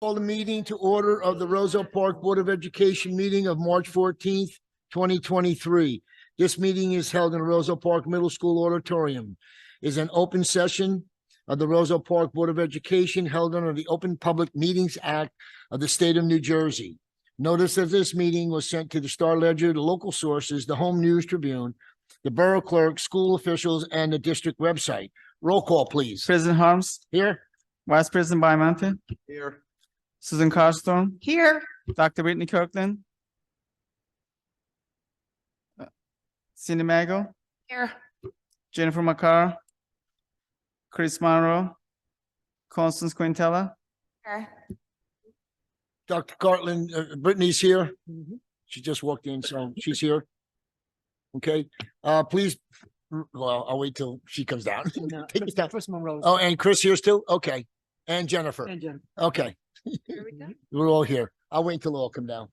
Call the meeting to order of the Roselle Park Board of Education meeting of March 14th, 2023. This meeting is held in the Roselle Park Middle School Auditorium. Is an open session of the Roselle Park Board of Education held under the Open Public Meetings Act of the state of New Jersey. Notice of this meeting was sent to the Star Ledger, the local sources, the Home News Tribune, the Borough Clerk, school officials, and the district website. Roll call, please. President Harms, Here. Vice President Bymonte, Here. Susan Carstone, Here. Dr. Whitney Kirkland, Cindy Mago, Here. Jennifer Macara, Chris Monroe, Constance Quintella, Here. Dr. Cartland, Brittany's here. She just walked in, so she's here. Okay, please, well, I'll wait till she comes down. Take us down. Chris Monroe. Oh, and Chris here's too? Okay. And Jennifer. And Jen. Okay. Here we go. We're all here. I'll wait till they all come down.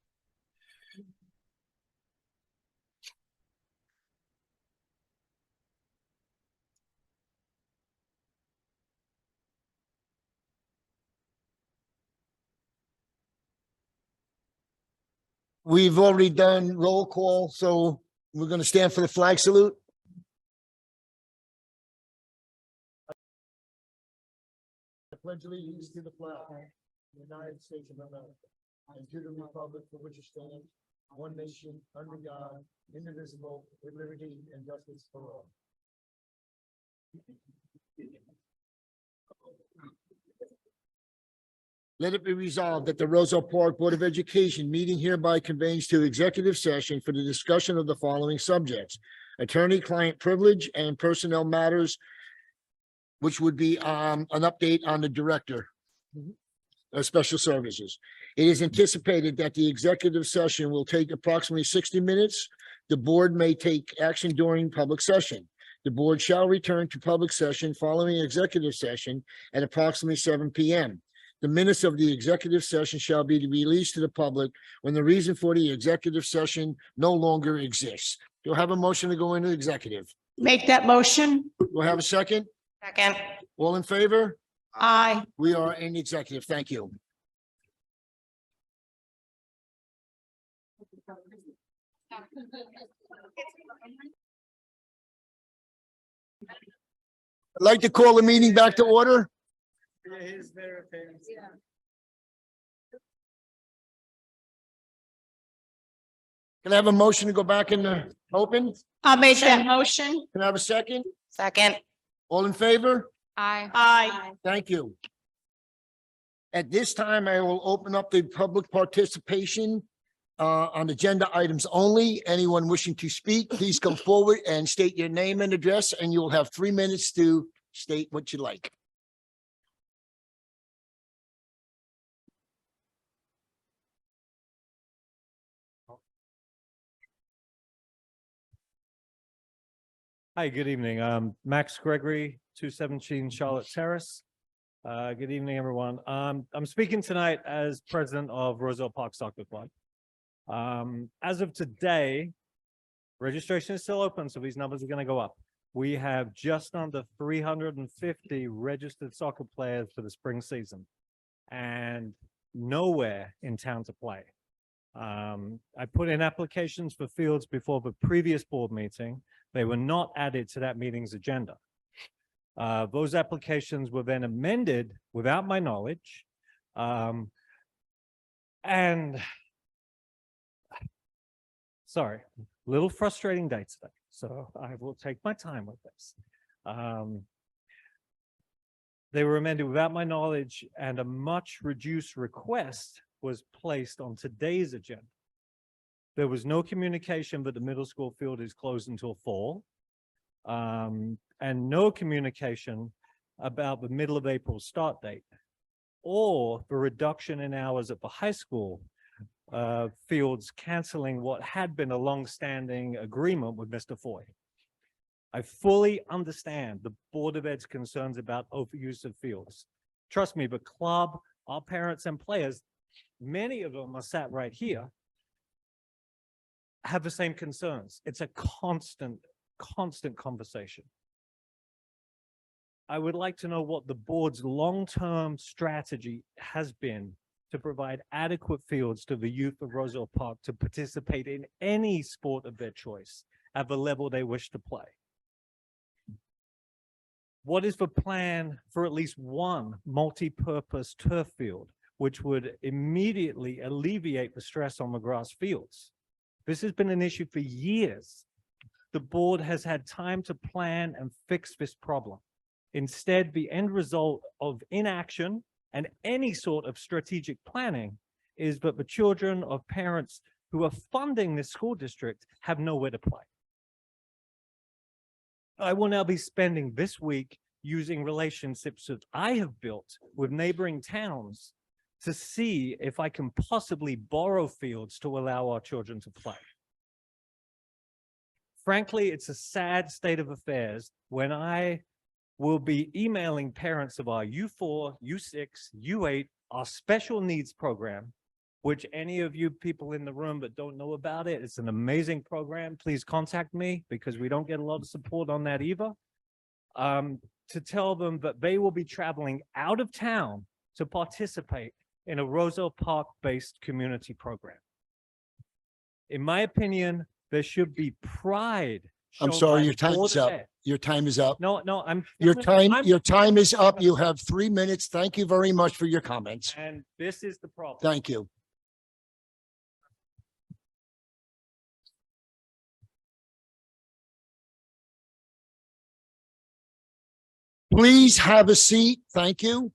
We've already done roll call, so we're going to stand for the flag salute. I pledge allegiance to the flag of the United States of America and to the republic for which it stands, one nation, under God, indivisible, with liberty and justice for all. Let it be resolved that the Roselle Park Board of Education meeting hereby convenes to executive session for the discussion of the following subjects: attorney-client privilege and personnel matters, which would be an update on the director of special services. It is anticipated that the executive session will take approximately 60 minutes. The board may take action during public session. The board shall return to public session following executive session at approximately 7 p.m. The minutes of the executive session shall be released to the public when the reason for the executive session no longer exists. You'll have a motion to go into executive. Make that motion. We'll have a second. Second. All in favor? Aye. We are in executive. Thank you. I'd like to call the meeting back to order. Can I have a motion to go back in the open? I'll make that motion. Can I have a second? Second. All in favor? Aye. Aye. Thank you. At this time, I will open up the public participation on agenda items only. Anyone wishing to speak, please come forward and state your name and address, and you will have 3 minutes to state what you like. Hi, good evening. Max Gregory, 217 Charlotte Terrace. Good evening, everyone. I'm speaking tonight as president of Roselle Park Soccer Club. As of today, registration is still open, so these numbers are going to go up. We have just under 350 registered soccer players for the spring season, and nowhere in town to play. I put in applications for fields before the previous board meeting. They were not added to that meeting's agenda. Those applications were then amended without my knowledge. And sorry, little frustrating day today. So I will take my time with this. They were amended without my knowledge, and a much reduced request was placed on today's agenda. There was no communication that the middle school field is closed until fall, and no communication about the middle of April start date or the reduction in hours at the high school fields, canceling what had been a long-standing agreement with Mr. Foy. I fully understand the Board of Ed's concerns about overuse of fields. Trust me, the club, our parents and players, many of them are sat right here, have the same concerns. It's a constant conversation. I would like to know what the board's long-term strategy has been to provide adequate fields to the youth of Roselle Park to participate in any sport of their choice at the level they wish to play? What is the plan for at least one multi-purpose turf field, which would immediately alleviate the stress on the grass fields? This has been an issue for years. The board has had time to plan and fix this problem. Instead, the end result of inaction and any sort of strategic planning is that the children of parents who are funding this school district have nowhere to play. I will now be spending this week using relationships that I have built with neighboring towns to see if I can possibly borrow fields to allow our children to play. Frankly, it's a sad state of affairs when I will be emailing parents of our U4, U6, U8, our special needs program, which any of you people in the room that don't know about it, it's an amazing program. Please contact me because we don't get a lot of support on that either. To tell them that they will be traveling out of town to participate in a Roselle Park-based community program. In my opinion, there should be pride. I'm shown sorry, by your the time Board is of up. Ed. Your time is up. No, Your I'm- time is up. You have 3 minutes. Thank you very much for your comments. And this is the problem. Thank you. Please have a seat. Thank you.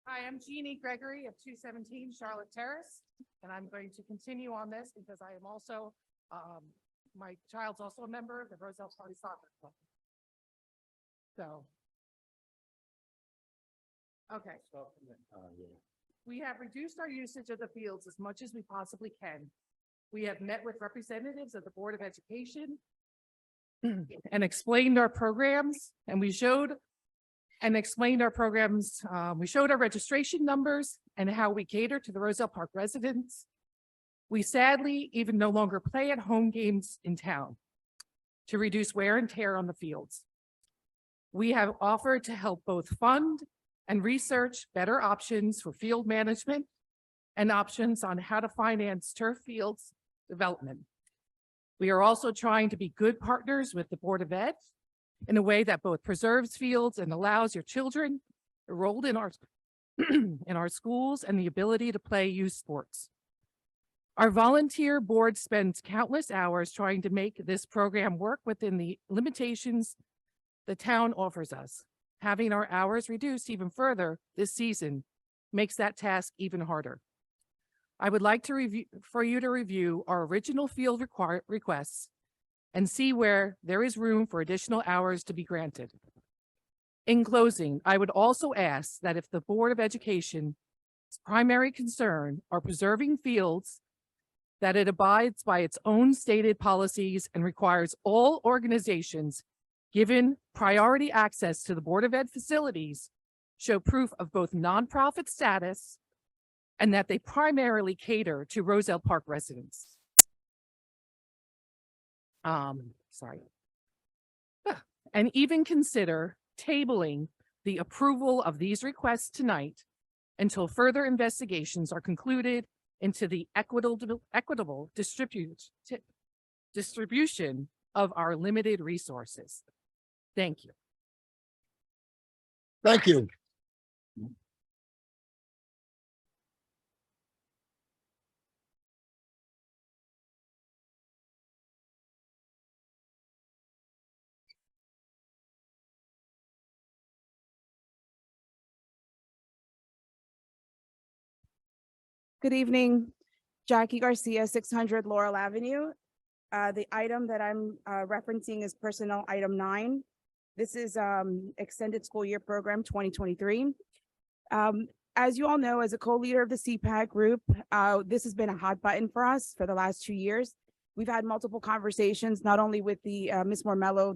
Hi, I'm Jeannie Gregory of 217 Charlotte Terrace, and I'm going to continue on this because I am also, my child's also a member of the Roselle Party Soccer Club. So. Okay. We have reduced our usage of the fields as much as we possibly can. We have met with representatives of the Board of Education and explained our programs, and we showed and explained our programs. We showed our registration numbers and how we cater to the Roselle Park residents. We sadly even no longer play at home games in town to reduce wear and tear on the fields. We have offered to help both fund and research better options for field management and options on how to finance turf fields development. We are also trying to be good partners with the Board of Ed in a way that both preserves fields and allows your children enrolled in our in our schools and the ability to play youth sports. Our volunteer board spends countless hours trying to make this program work within the limitations the town offers us. Having our hours reduced even further this season makes that task even harder. I would like to review our original field requests and see where there is room for additional hours to be granted. In closing, I would also ask that if the Board of Education's primary concern are preserving fields, that it abides by its own stated policies and requires all organizations given priority access to the Board of Ed facilities show proof of both nonprofit status and that they primarily cater to Roselle Park residents. And even consider tabling the approval of these requests tonight until further investigations are concluded into the equitable distribution of our limited resources. Thank you. Thank you. Good evening, Jackie Garcia, 600 Laurel Avenue. The item that I'm referencing is personnel item 9. This is extended school year program 2023. As you all know, as a co-leader of the CPAC group, this has been a hot button for us for the last 2 years. We've had multiple conversations, not only with the Ms. Mormello,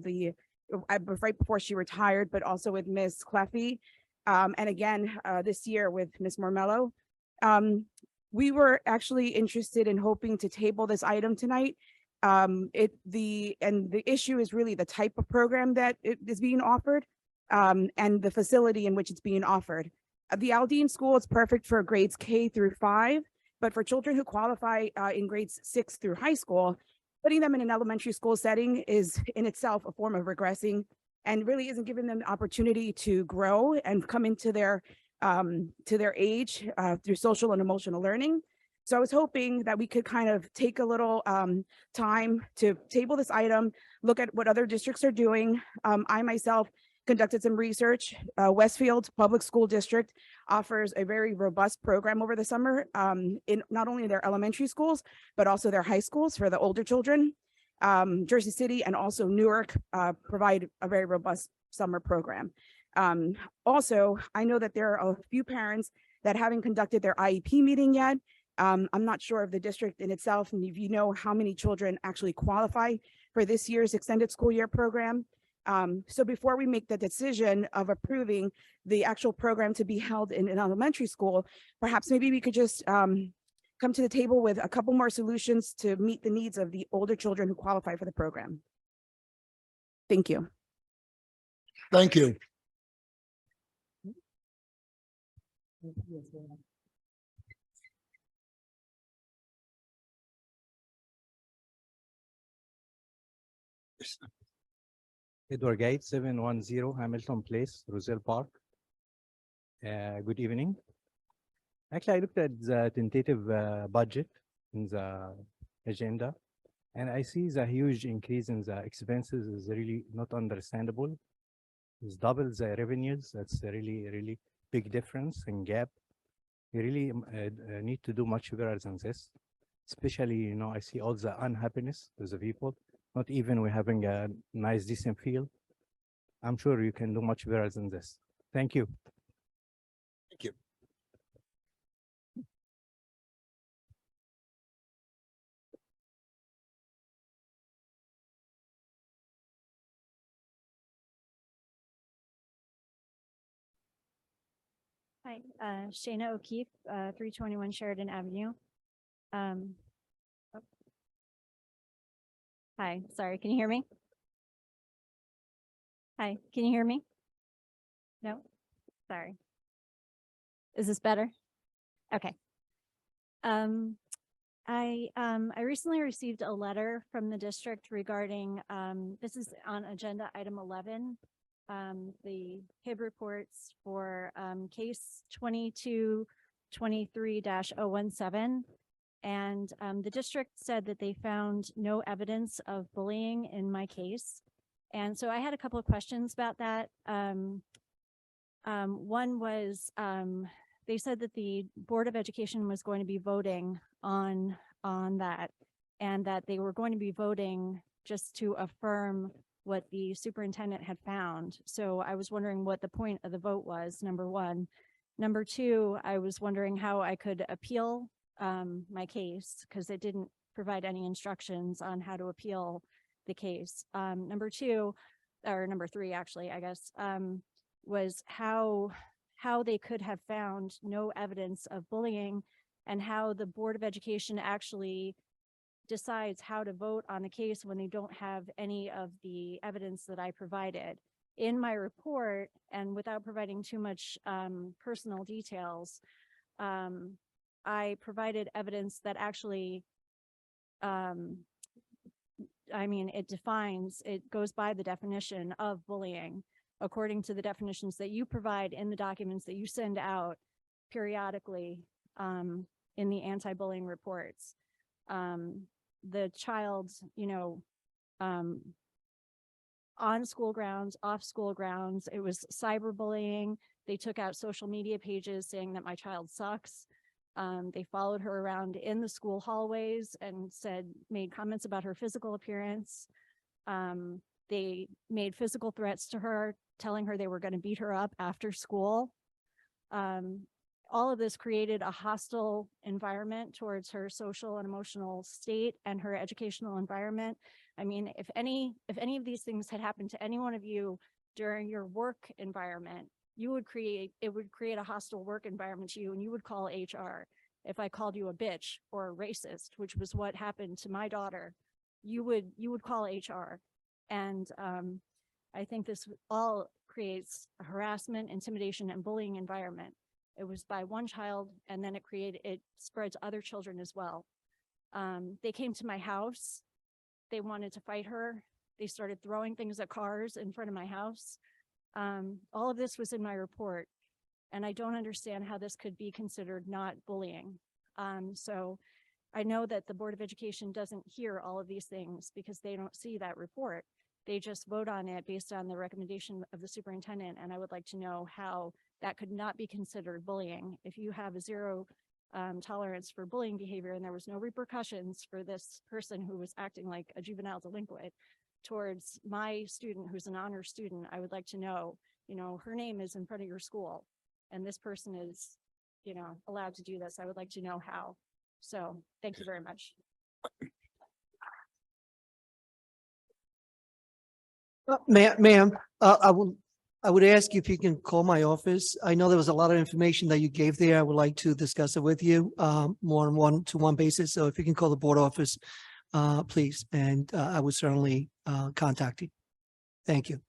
right before she retired, but also with Ms. Cleffy, and again this year with Ms. Mormello. We were actually interested in hoping to table this item tonight. The issue is really the type of program that is being offered. and the facility in which it's being offered. The Aldine School is perfect for grades K through 5, but for children who qualify in grades 6 through high school, putting them in an elementary school setting is in itself a form of regressing and really isn't giving them the opportunity to grow and come into their age through social and emotional learning. So I was hoping that we could kind of take a little time to table this item, look at what other districts are doing. I myself conducted some research. Westfield Public School District offers a very robust program over the summer in not only their elementary schools, but also their high schools for the older children. Jersey City and also Newark provide a very robust summer program. Also, I know that there are a few parents that haven't conducted their IEP meeting yet. I'm not sure of the district in itself, and if you know how many children actually qualify for this year's extended school year program. So before we make the decision of approving the actual program to be held in an elementary school, perhaps maybe we could just come to the table with a couple more solutions to meet the needs of the older children who qualify for the program. Thank you. Thank you. Edward Gate, 710 Hamilton Place, Roselle Park. Good evening. Actually, I looked at the tentative budget in the agenda, and I see the huge increase in the expenses is really not understandable. It's double the revenues. That's a really big difference in gap. We really need to do much better than this. Especially, I see all the unhappiness with the people. Not even we're having a nice, decent field. I'm sure you can do much better than this. Thank you. Thank you. Hi, Shayna O'Keefe, 321 Sheridan Avenue. Oh. Hi, sorry, can you hear me? Hi, can you hear me? No, sorry. Is this better? Okay. I recently received a letter from the district regarding, this is on agenda item 11, the HIB reports for case 2223-017. And the district said that they found no evidence of bullying in my case. And so I had a couple of questions about that. One was, they said that the Board of Education was going to be voting on that, and that they were going to be voting just to affirm what the superintendent had found. So I was wondering what the point of the vote was, number one. Number two, I was wondering how I could appeal my case, because it didn't provide any instructions on how to appeal the case. Number two, or number three, actually, I guess, was how they could have found no evidence of bullying, and how the Board of Education actually decides how to vote on the case when they don't have any of the evidence that I provided. In my report, and without providing too much personal details, I provided evidence that actually, it goes by the definition of bullying, according to the definitions that you provide in the documents that you send out periodically in the anti-bullying reports. The child, on school grounds, off school grounds, it was cyberbullying. They took out social media pages saying that my child sucks. They followed her around in the school hallways and made comments about her physical appearance. They made physical threats to her, telling her they were going to beat her up after school. All of this created a hostile environment towards her social and emotional state and her educational environment. I mean, if any of these things had happened to any one of you during your work environment, it would create a hostile work environment to you, and you would call HR. If I called you a bitch or a racist, which was what happened to my daughter, you would call HR. And I think this all creates a harassment, intimidation, and bullying environment. It was by one child, and then it spread to other children as well. They came to my house. They wanted to fight her. They started throwing things at cars in front of my house. All of this was in my report, and I don't understand how this could be considered not bullying. So I know that the Board of Education doesn't hear all of these things because they don't see that report. They just vote on it based on the recommendation of the superintendent, and I would like to know how that could not be considered bullying. If you have a zero tolerance for bullying behavior and there was no repercussions for this person who was acting like a juvenile delinquent towards my student who's an honor student, I would like to know, her name is in front of your school and this person is, allowed to do this. I would like to know how. So thank you very much. Ma'am, I would ask you if you can call my office. I know there was a lot of information that you gave there. I would like to discuss it with you more on one-to-one basis. So if you can call the board office, please, and I would certainly contact you. Thank you.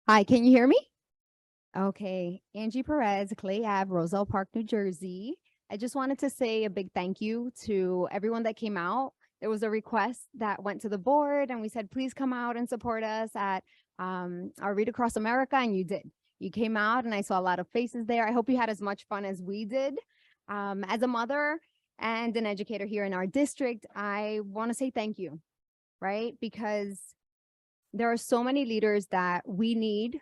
Hi, can you hear me? Okay, Angie Perez, Clay Ave, Roselle Park, New Jersey. I just wanted to say a big thank you to everyone that came out. There was a request that went to the board and we said, please come out and support us at our Read Across America, and you did. You came out and I saw a lot of faces there. I hope you had as much fun as we did. As a mother and an educator here in our district, I want to say thank you, right? Because there are so many leaders that we need,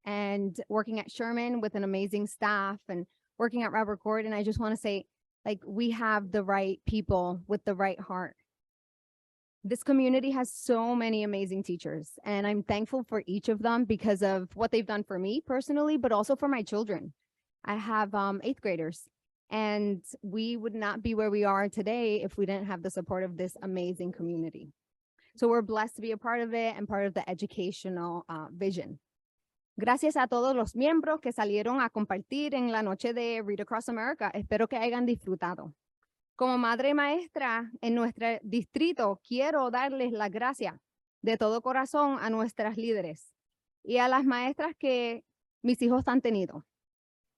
and working at Sherman with an amazing staff and working at Robert Gordon, I just want to say, like, we have the right people with the right heart. This community has so many amazing teachers, and I'm thankful for each of them because of what they've done for me personally, but also for my children. I have 8th graders, and we would not be where we are today if we didn't have the support of this amazing community. So we're blessed to be a part of it and part of the educational vision. Gracias a todos los miembros que salieron a compartir en la noche de Read Across America. Espero que hayan disfrutado. Como madre maestra en nuestro distrito, quiero darles las gracias de todo corazón a nuestras líderes y a las maestras que mis hijos han tenido.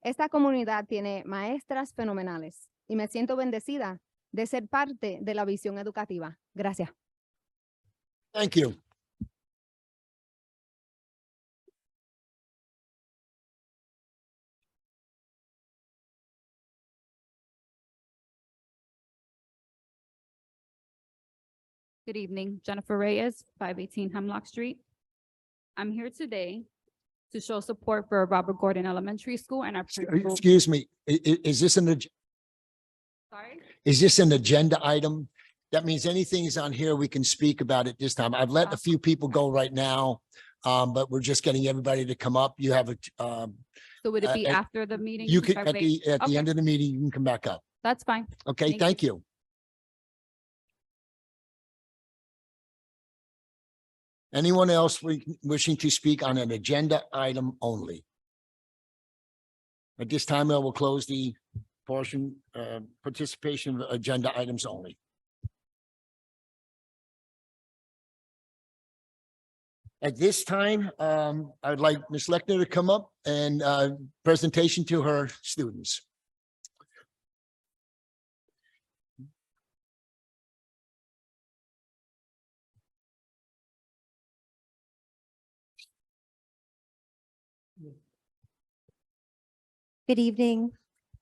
Esta comunidad tiene maestras fenomenales y me siento bendecida de ser parte de la visión educativa. Gracias. Thank you. Good evening, Jennifer Reyes, 518 Hemlock Street. I'm here today to show support for Robert Gordon Elementary School and our principal. Excuse me, is this Sorry? is this an agenda item? That means anything is on here, we can speak about it this time. I've let a few people go right now, but we're just getting everybody to come up. You have a, So would it be and after the meeting? you since can, I at wait? the Okay, end of the meeting, you can come back up. That's fine. Okay, thank you. Anyone else wishing to speak on an agenda item only? At this time, I will close the portion, participation of agenda items only. At this time, I'd like Ms. Lechner to come up and presentation to her students. Good evening,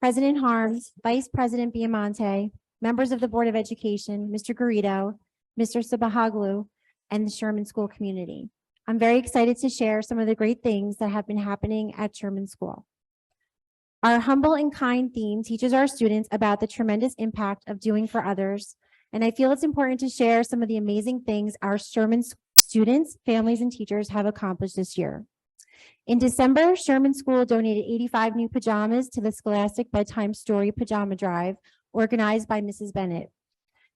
President Harms, Vice President Biamonte, members of the Board of Education, Mr. Garrido, Mr. Sabahaglu, and the Sherman School community. I'm very excited to share some of the great things that have been happening at Sherman School. Our humble and kind theme teaches our students about the tremendous impact of doing for others, and I feel it's important to share some of the amazing things our Sherman students, families, and teachers have accomplished this year. In December, Sherman School donated 85 new pajamas to the Scholastic Bedtime Story Pajama Drive, organized by Mrs. Bennett.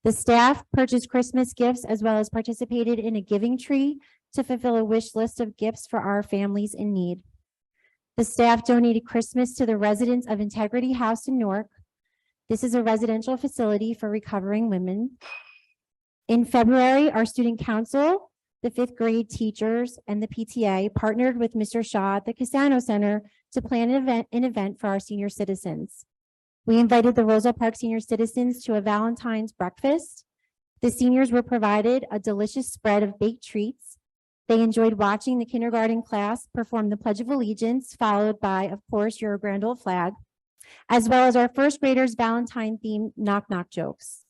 The staff purchased Christmas gifts as well as participated in a giving tree to fulfill a wish list of gifts for our families in need. The staff donated Christmas to the residents of Integrity House in Newark. This is a residential facility for recovering women. In February, our student council, the fifth grade teachers, and the PTA partnered with Mr. Shaw at the Casano Center to plan an event for our senior citizens. We invited the Roselle Park senior citizens to a Valentine's breakfast. The seniors were provided a delicious spread of baked treats. They enjoyed watching the kindergarten class perform the Pledge of Allegiance, followed by, of course, your grand old flag, as well as our first graders' Valentine themed knock knock jokes.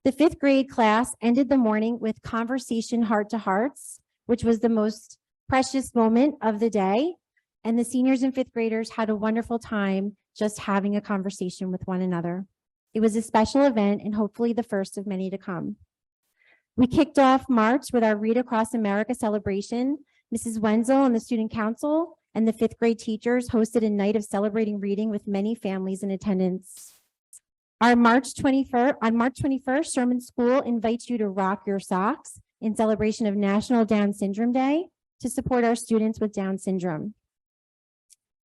The fifth grade class ended the morning with conversation heart to hearts, which was the most precious moment of the day. And the seniors and fifth graders had a wonderful time just having a conversation with one another. It was a special event and hopefully the first of many to come. We kicked off March with our Read Across America celebration. Mrs. Wenzel and the student council and the fifth grade teachers hosted a night of celebrating reading with many families in attendance. On March 21st, Sherman School invites you to rock your socks in celebration of National Down Syndrome Day to support our students with Down syndrome.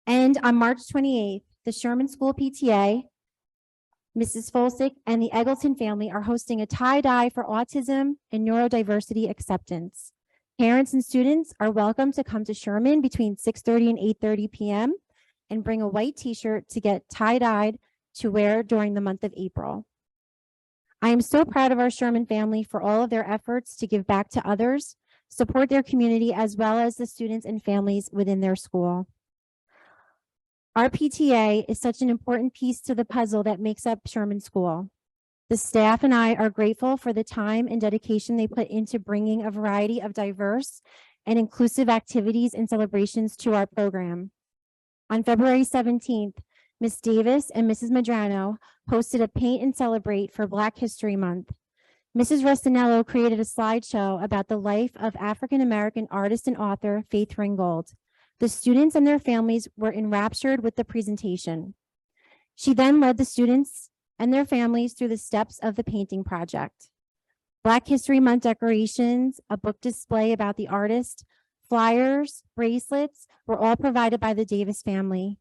And on March 28th, the Sherman School PTA, Mrs. Folsick, and the Eggleton family are hosting a tie-dye for autism and neurodiversity acceptance. Parents and students are welcome to come to Sherman between 6:30 and 8:30 p.m. and bring a white t-shirt to get tie-dyed to wear during the month of April. I am so proud of our Sherman family for all of their efforts to give back to others, support their community, as well as the students and families within their school. Our PTA is such an important piece to the puzzle that makes up Sherman School. The staff and I are grateful for the time and dedication they put into bringing a variety of diverse and inclusive activities and celebrations to our program. On February 17th, Ms. Davis and Mrs. Madrano hosted a Paint and Celebrate for Black History Month. Mrs. Rustinello created a slideshow about the life of African-American artist and author Faith Ringgold. The students and their families were enraptured with the presentation. She then led the students and their families through the steps of the painting project. Black History Month decorations, a book display about the artist, flyers, bracelets were all provided by the Davis family.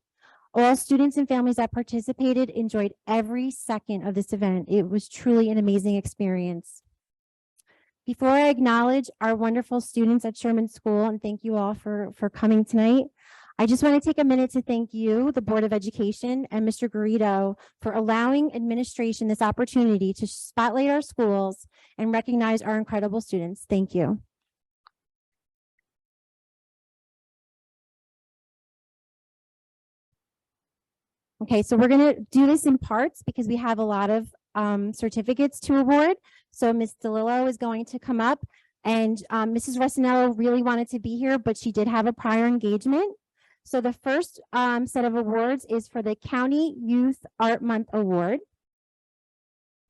All students and families that participated enjoyed every second of this event. It was truly an amazing experience. Before I acknowledge our wonderful students at Sherman School and thank you all for coming tonight, I just want to take a minute to thank you, the Board of Education, and Mr. Garrido for allowing administration this opportunity to spotlight our schools and recognize our incredible students. Thank you. Okay, so we're going to do this in parts because we have a lot of certificates to award. So Ms. DeLillo is going to come up, and Mrs. Russinello really wanted to be here, but she did have a prior engagement. So the first set of awards is for the County Youth Art Month Award.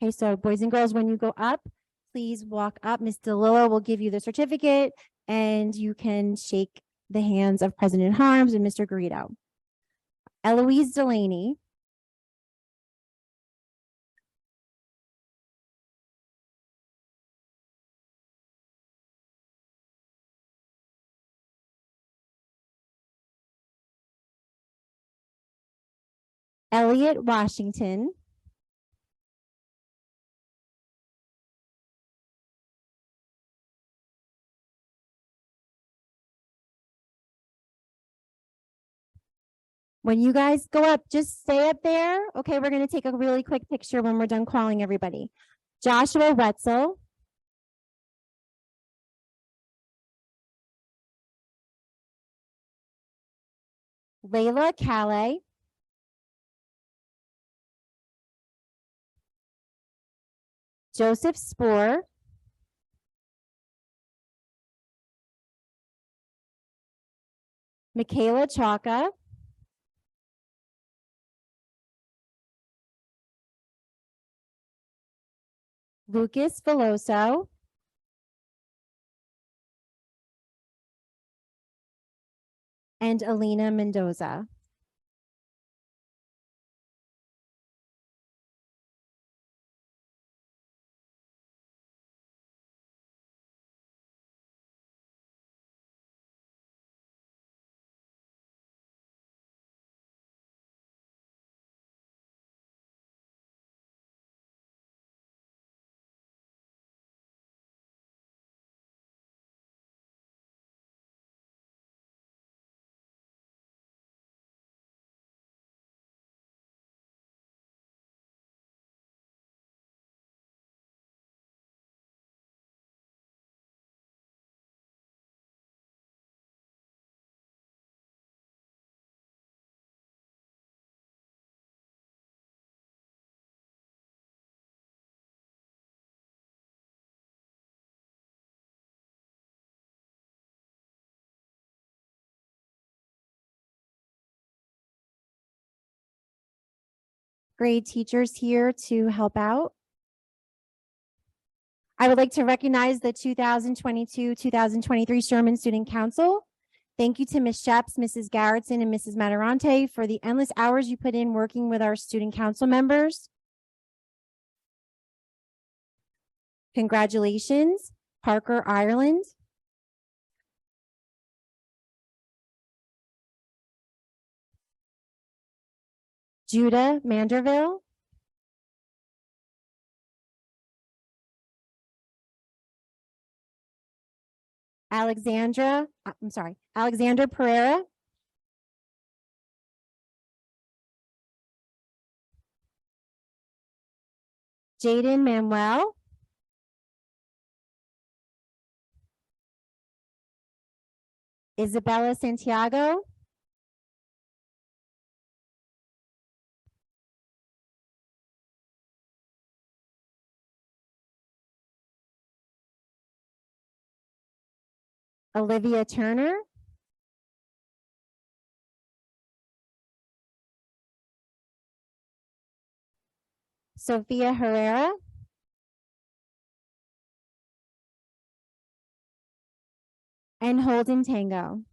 Okay, so boys and girls, when you go up, please walk up. Ms. DeLillo will give you the certificate, and you can shake the hands of President Harms and Mr. Garrido. Eloise Delaney. Elliot Washington. When you guys go up, just stay up there. Okay, we're going to take a really quick picture when we're done calling everybody. Joshua Wetzel. Layla Calais. Joseph Spoor. Michaela Chaka. Lucas Veloso. And Alina Mendoza. grade teachers here to help out. I would like to recognize the 2022-2023 Sherman Student Council. Thank you to Ms. Sheps, Mrs. Garrettson, and Mrs. Matarante for the endless hours you put in working with our student council members. Congratulations, Parker, Ireland. Judah Manderville. Alexandra Pereira. Jaden Manuel. Isabella Santiago. Olivia Turner. Sophia Herrera. And Holden Tango.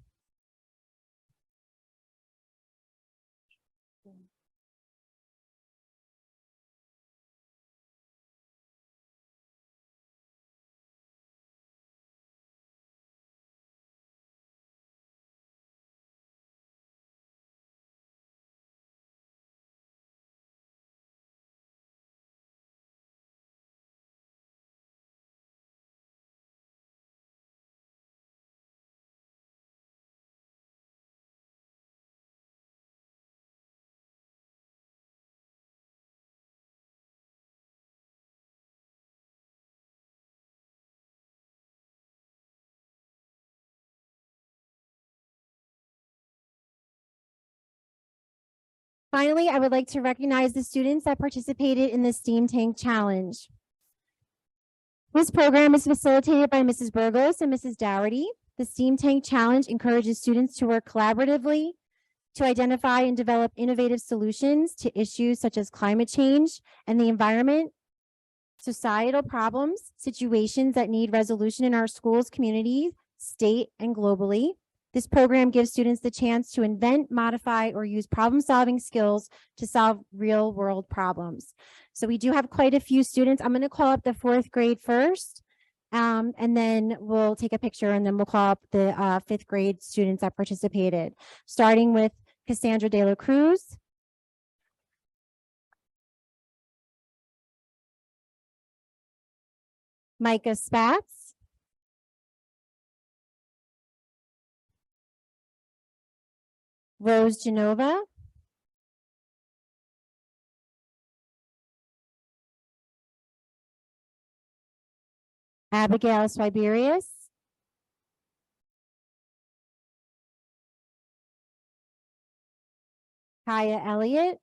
Finally, I would like to recognize the students that participated in the STEAM Tank Challenge. This program is facilitated by Mrs. Burgos and Mrs. Dougherty. The STEAM Tank Challenge encourages students to work collaboratively to identify and develop innovative solutions to issues such as climate change and the environment, societal problems, situations that need resolution in our schools, communities, state, and globally. This program gives students the chance to invent, modify, or use problem-solving skills to solve real-world problems. So we do have quite a few students. I'm going to call up the 4th grade first, and then we'll take a picture, and then we'll call up the 5th grade students that participated, starting with Cassandra De La Cruz, Micah Spatz, Rose Genova, Abigail Swiberius, Kaya Elliott,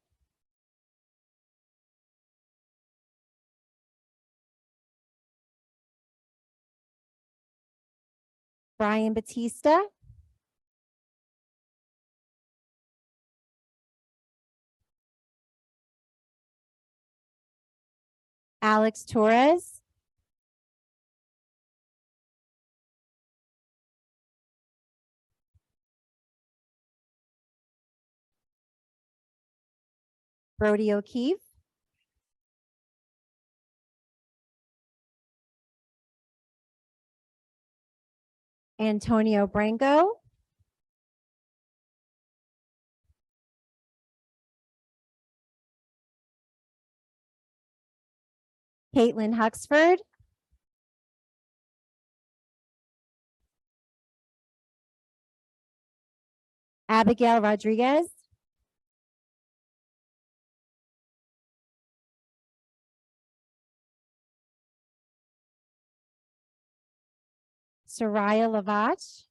Brian Batista, Alex Torres, Brody O'Keefe, Antonio Branco, Caitlin Huxford, Abigail Rodriguez, Soraya Lavach,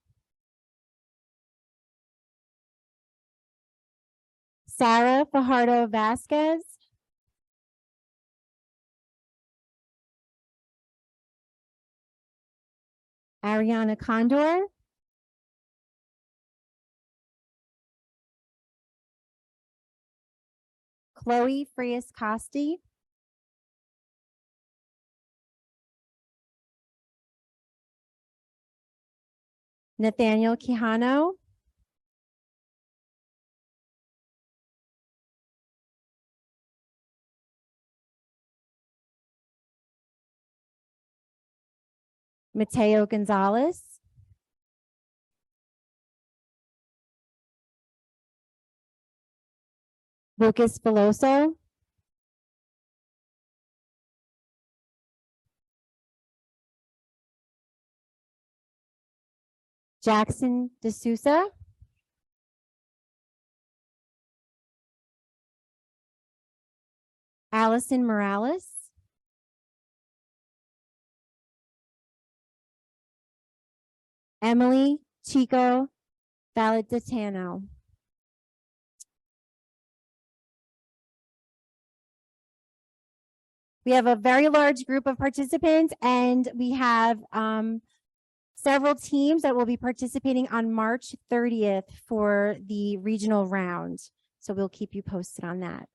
Sarah Fajardo Vasquez, Ariana Condor, Chloe Frias Costi, Nathaniel Quijano, Mateo Gonzalez, Lucas Veloso, Jackson D'Souza, Allison Morales, Emily Chico Valentinano. We have a very large group of participants, and we have several teams that will be participating on March 30th for the regional round. So we'll keep you posted on that.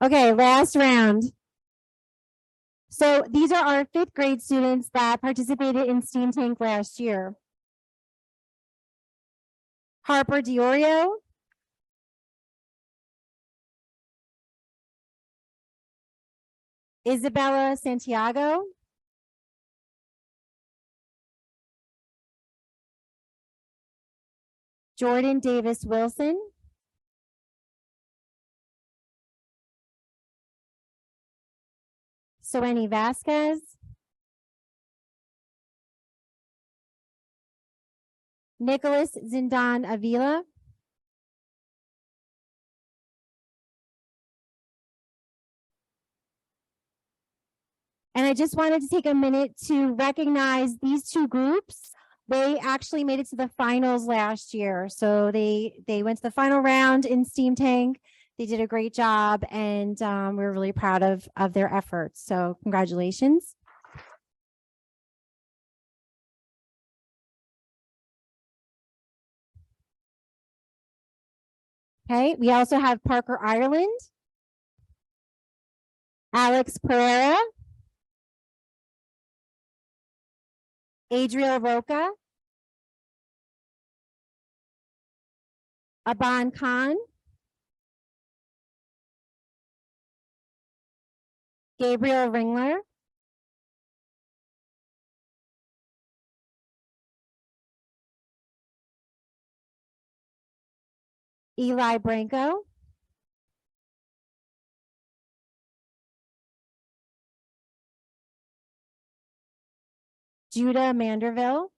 Okay, last round. So these are our 5th grade students that participated in Steam Tank last year. Harper Diorio, Isabella Santiago, Jordan Davis Wilson, Soeni Vasquez, Nicholas Zindan Avila, and I just wanted to take a minute to recognize these 2 groups. They actually made it to the finals last year. So they went to the final round in Steam Tank. They did a great job, and we're really proud of their efforts. So congratulations. Okay, we also have Parker Ireland, Alex Pereira, Adriel Roca, Aban Khan, Gabriel Ringler, Eli Branco, Judah Manderville,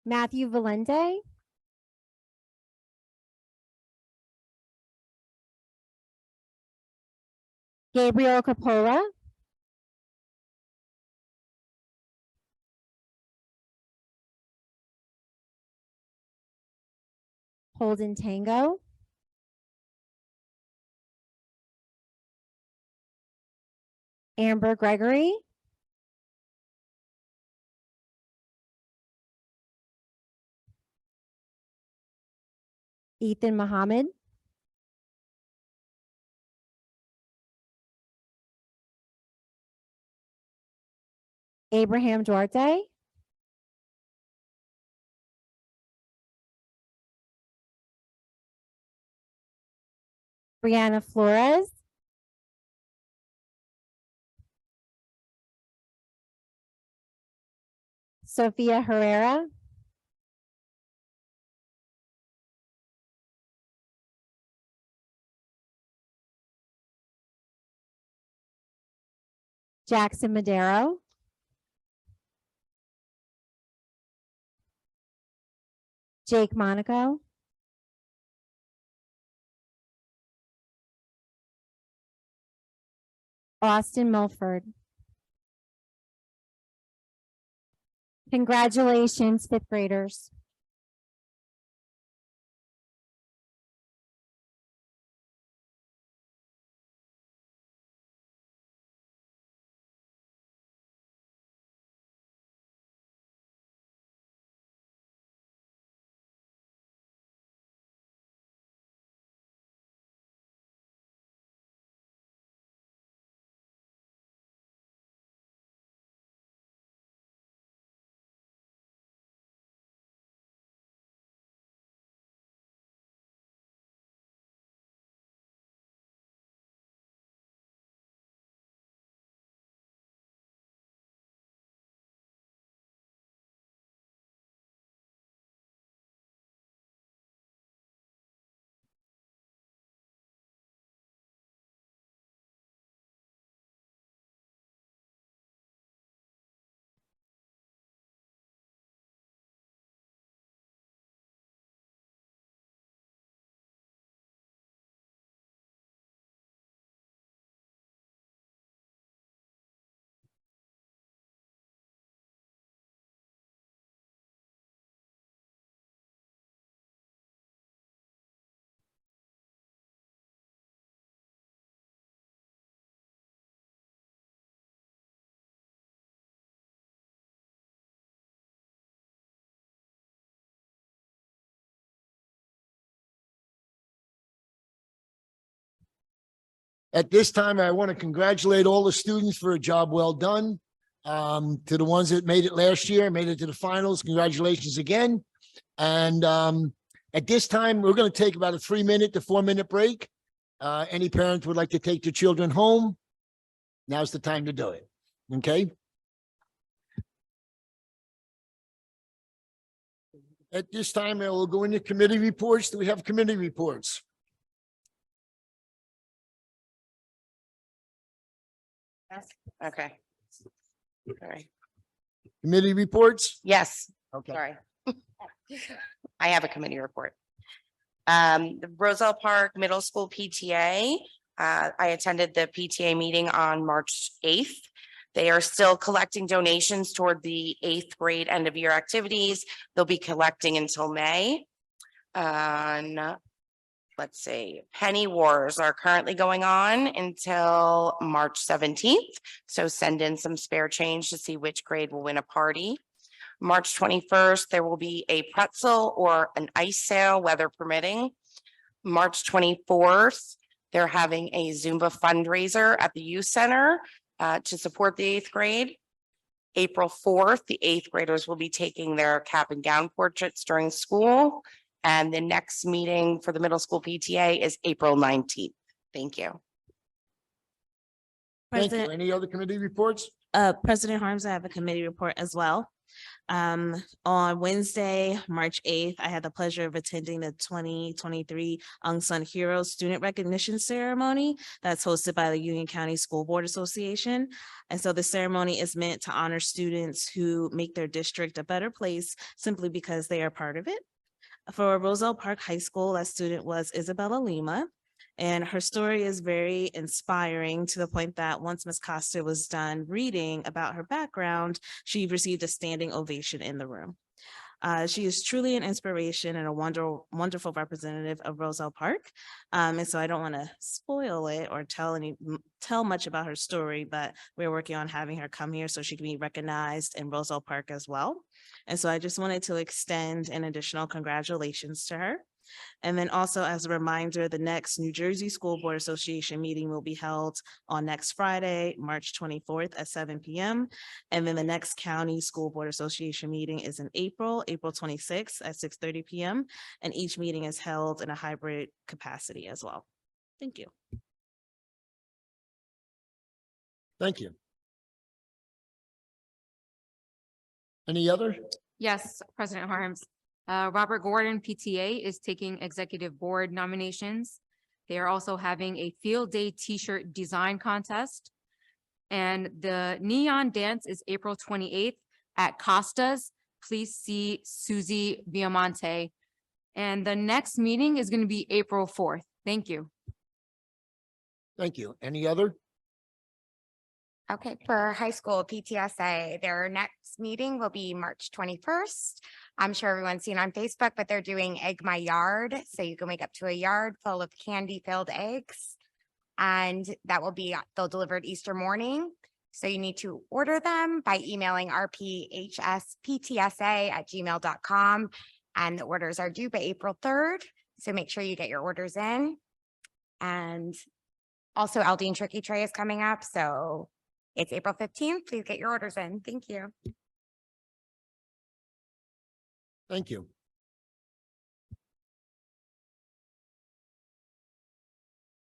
Matthew Valente, Gabriel Capola, Holden Tango, Amber Gregory, Ethan Muhammad, Abraham Duarte, Brianna Flores, Sophia Herrera, Jackson Madero, Jake Monaco, Austin Mulford. Congratulations, fifth graders. At this time, I want to congratulate all the students for a job well done. To the ones that made it last year, made it to the finals, congratulations again. And at this time, we're going to take about a 3-minute to 4-minute break. Any parents would like to take their children home, now's the time to do it. Okay? At this time, we'll go into committee reports. Do we have committee reports? Okay. All right. Committee reports? Yes, Okay. sorry. I have a committee report. The Roselle Park Middle School PTA. I attended the PTA meeting on March 8th. They are still collecting donations toward the 8th grade end of year activities. They'll be collecting until May. Let's see, penny wars are currently going on until March 17th. So send in some spare change to see which grade will win a party. March 21st, there will be a pretzel or an ice sale, weather permitting. March 24th, they're having a Zumba fundraiser at the youth center to support the 8th grade. April 4th, the 8th graders will be taking their cap and gown portraits during school. And the next meeting for the middle school PTA is April 19th. Thank you. Thank you. Any other committee reports? President Harms, I have a committee report as well. On Wednesday, March 8th, I had the pleasure of attending the 2023 Unsung Heroes Student Recognition Ceremony that's hosted by the Union County School Board Association. And so the ceremony is meant to honor students who make their district a better place simply because they are part of it. For Roselle Park High School, that student was Isabella Lima. And her story is very inspiring to the point that once Ms. Costa was done reading about her background, she received a standing ovation in the room. She is truly an inspiration and a wonderful representative of Roselle Park. And so I don't want to spoil it or tell much about her story, but we're working on having her come here so she can be recognized in Roselle Park as well. And so I just wanted to extend an additional congratulations to her. And then also as a reminder, the next New Jersey School Board Association meeting will be held on next Friday, March 24th at 7 p.m. And then the next County School Board Association meeting is in April 26th at 6:30 p.m. And each meeting is held in a hybrid capacity as well. Thank you. Thank you. Any other? Yes, President Harms. Robert Gordon PTA is taking executive board nominations. They are also having a field day t-shirt design contest. And the neon dance is April 28th at Costa's. Please see Susie Viamonte. And the next meeting is going to be April 4th. Thank you. Thank you. Any other? Okay, for high school PTSA, their next meeting will be March 21st. I'm sure everyone's seen on Facebook, but they're doing Egg My Yard. So you can wake up to a yard full of candy-filled eggs. And that will be, they'll deliver it Easter morning. So you need to order them by emailing rphsptsa@gmail.com. And the orders are due by April 3rd. So make sure you get your orders in. And also Aldine Tricky Tray is coming up. So it's April 15th. Please get your orders in. Thank you. Thank you.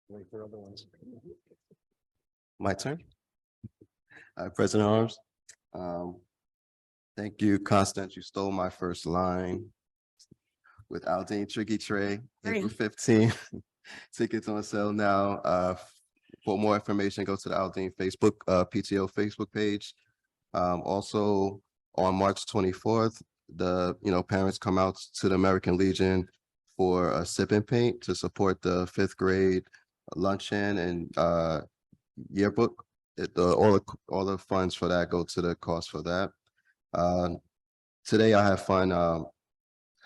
Wait for other ones. My turn. President Harms. Thank you, Constance. You stole my first line with Aldine Tricky Tray, April 15th. Tickets on sale now. For more information, go to the Aldine Facebook, PTO Facebook page. Also on March 24th, parents come out to the American Legion for a sip and paint to support the 5th grade luncheon and yearbook. All the funds for that go to the cost for that. Today I have fun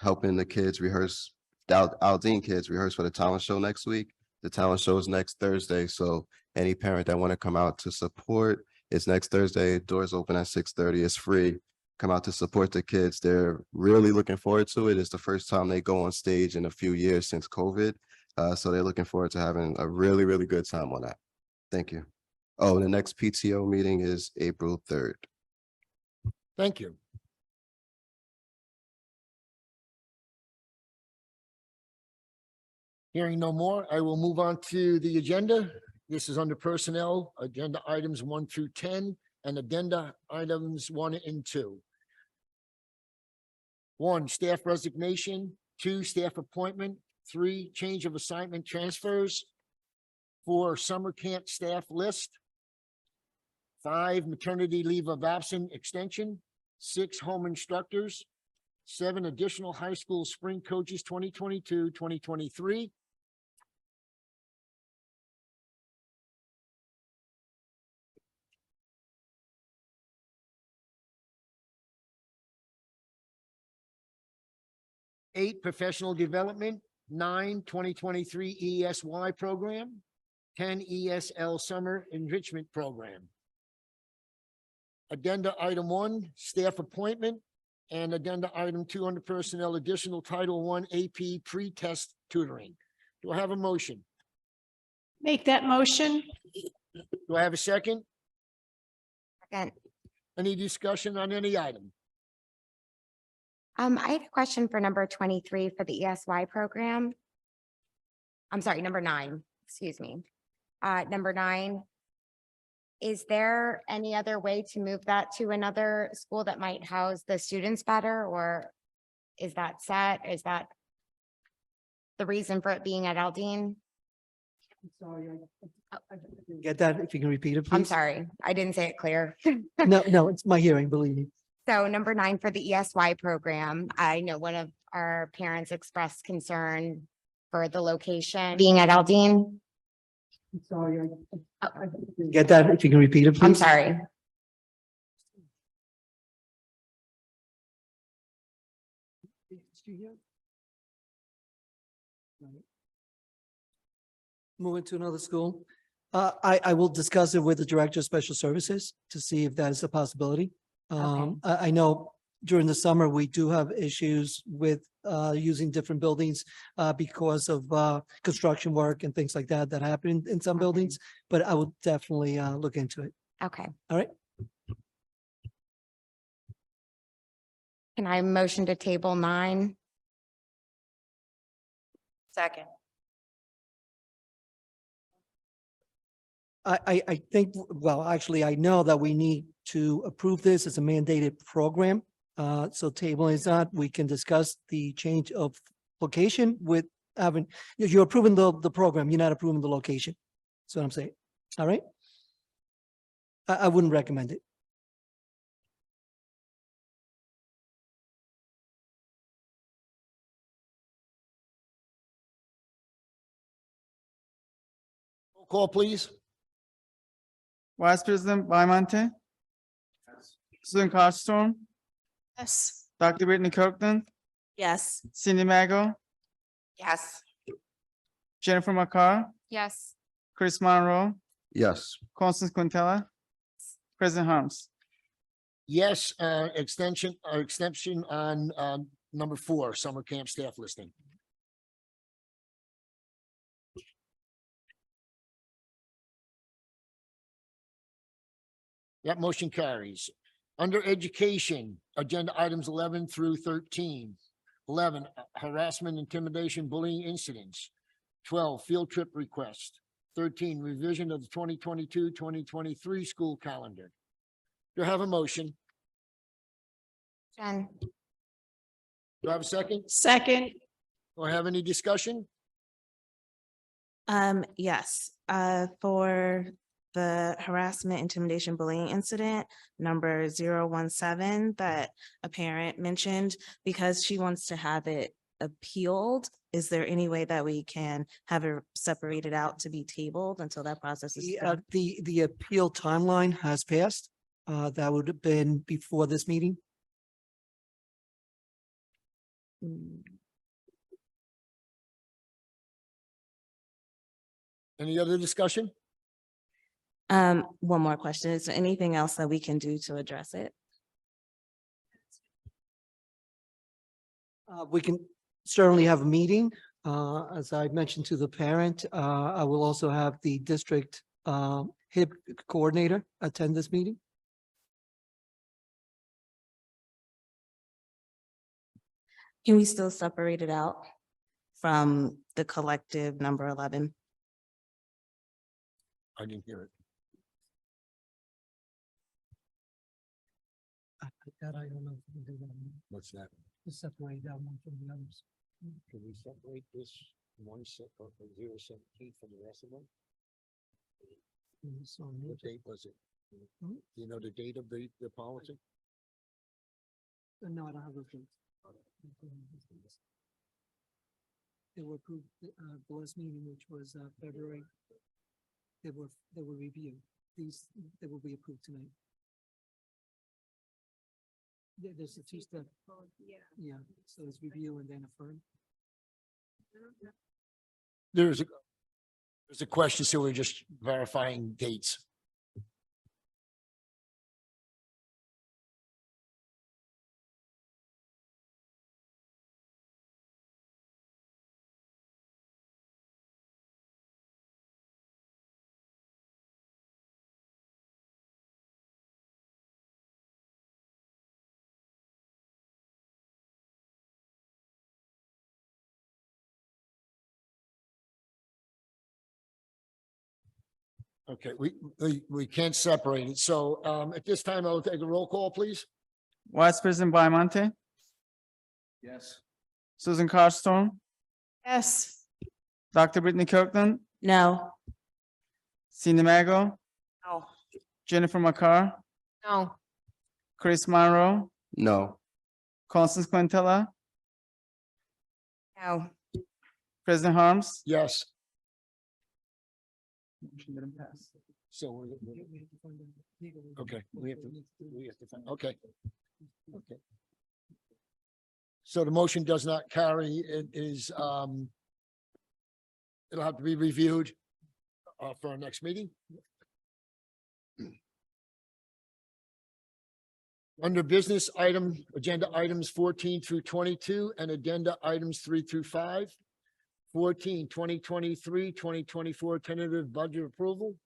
helping the kids rehearse, Aldine kids rehearse for the talent show next week. The talent show is next Thursday, so any parent that want to come out to support, it's next Thursday. Doors open at 6:30. It's free. Come out to support the kids. They're really looking forward to it. It's the first time they go on stage in a few years since COVID. So they're looking forward to having a really, really good time on that. Thank you. Oh, the next PTO meeting is April 3rd. Thank you. Hearing no more, I will move on to the agenda. This is under personnel, agenda items 1 through 10, and addenda items 1 and 2. 1, staff resignation. 2, staff appointment. 3, change of assignment transfers. 4, summer camp staff list. 5, maternity leave of absence extension. 6, home instructors. 7, additional high school spring coaches 2022, 2023. 8, professional development. 9, 2023 ESY program. 10, ESL summer enrichment program. Addenda item 1, staff appointment, and addenda item 2 under personnel, additional Title I AP pre-test tutoring. Do I have a motion? Make that motion. Do I have a second? Second. Any discussion on any item? I had a question for number 23 for the ESY program. I'm sorry, number 9, excuse me. Number 9, Is there any other way to move that to another school that might house the students better, or is that set? Is that the reason for it being at Aldine? Get that? If you can repeat it, please. I'm sorry, I didn't say it clear. No, it's my hearing, believe me. So number 9 for the ESY program, I know one of our parents expressed concern for the location being at Aldine. Get that? If you can repeat it, please. I'm sorry. Moving to another school. I will discuss it with the Director of Special Services to see if that is a possibility. I know during the summer, we do have issues with using different buildings because of construction work and things like that that happen in some buildings, but I will definitely look into it. Okay. All right. Can I motion to table 9? Second. I think, well, actually, I know that we need to approve this as a mandated program. So table is not, we can discuss the change of location with having, you're approving the program, you're not approving the location. That's what I'm saying. All right. I wouldn't recommend it. Roll call, please. Vice President Bymonte, Susan Carlstrom, Yes. Dr. Brittany Kirkland, Yes. Cindy Maggle, Yes. Jennifer McCarr, Yes. Chris Monroe, Yes. Constance Quintella, President Harms. Yes, extension on number 4, summer camp staff listing. That motion carries. Under education, agenda items 11 through 13. 11, harassment, intimidation, bullying incidents. 12, field trip request. 13, revision of the 2022-2023 school calendar. Do I have a motion? Jen. Do I have a second? Second. Do I have any discussion? Yes, for the harassment, intimidation, bullying incident, number 017 that a parent mentioned, because she wants to have it appealed, is there any way that we can have it separated out to be tabled until that process is done? The appeal timeline has passed. That would have been before this meeting. Any other discussion? One more question. Is there anything else that we can do to address it? We can certainly have a meeting. As I mentioned to the parent, I will also have the district HIP coordinator attend this meeting. Can we still separate it out from the collective number 11? I didn't hear it. That I don't know if we can do that. What's that? To separate that one from the others. Can we separate this 017 from the rest of them? What date was it? Do you know the date of the policy? No, I don't have those dates. They were approved, the last meeting, which was February. They were reviewed. These, they will be approved tonight. There's a two-step. Yeah, so it's review and then affirm. There's a question, so we're just verifying dates. Okay, we can't separate it. So, at this time, I'll take a roll call, please. Vice President Biomonte, Yes. Susan Carstone, Yes. Dr. Brittany Kirkland, No. Cindy Mago, No. Jennifer McCarr, No. Chris Monroe, No. Constance Quintella, No. President Harms. Yes. Motion didn't pass. So okay, we have to find, okay. Okay. So the motion does not carry. It is, it'll have to be reviewed for our next meeting. Under business item, agenda items 14 through 22 and addenda items 3 through 5. 14, 2023, 2024 tentative budget approval.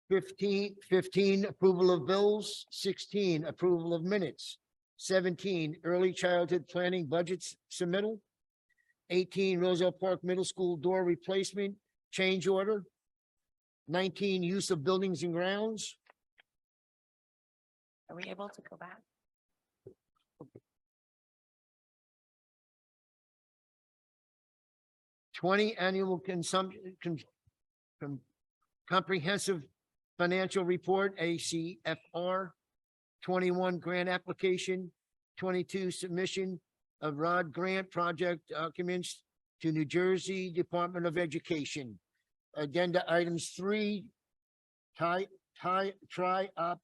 Fifteen, approval of bills. 16, approval of minutes. 17, early childhood planning budgets submittal. 18, Roselle Park Middle School door replacement change order. 19, use of buildings and grounds. Are we able to go back? Annual consumption, comprehensive financial report, ACFR. 21, grant application. 22, submission of ROD grant project documents to New Jersey Department of Education. Agenda items 3, try up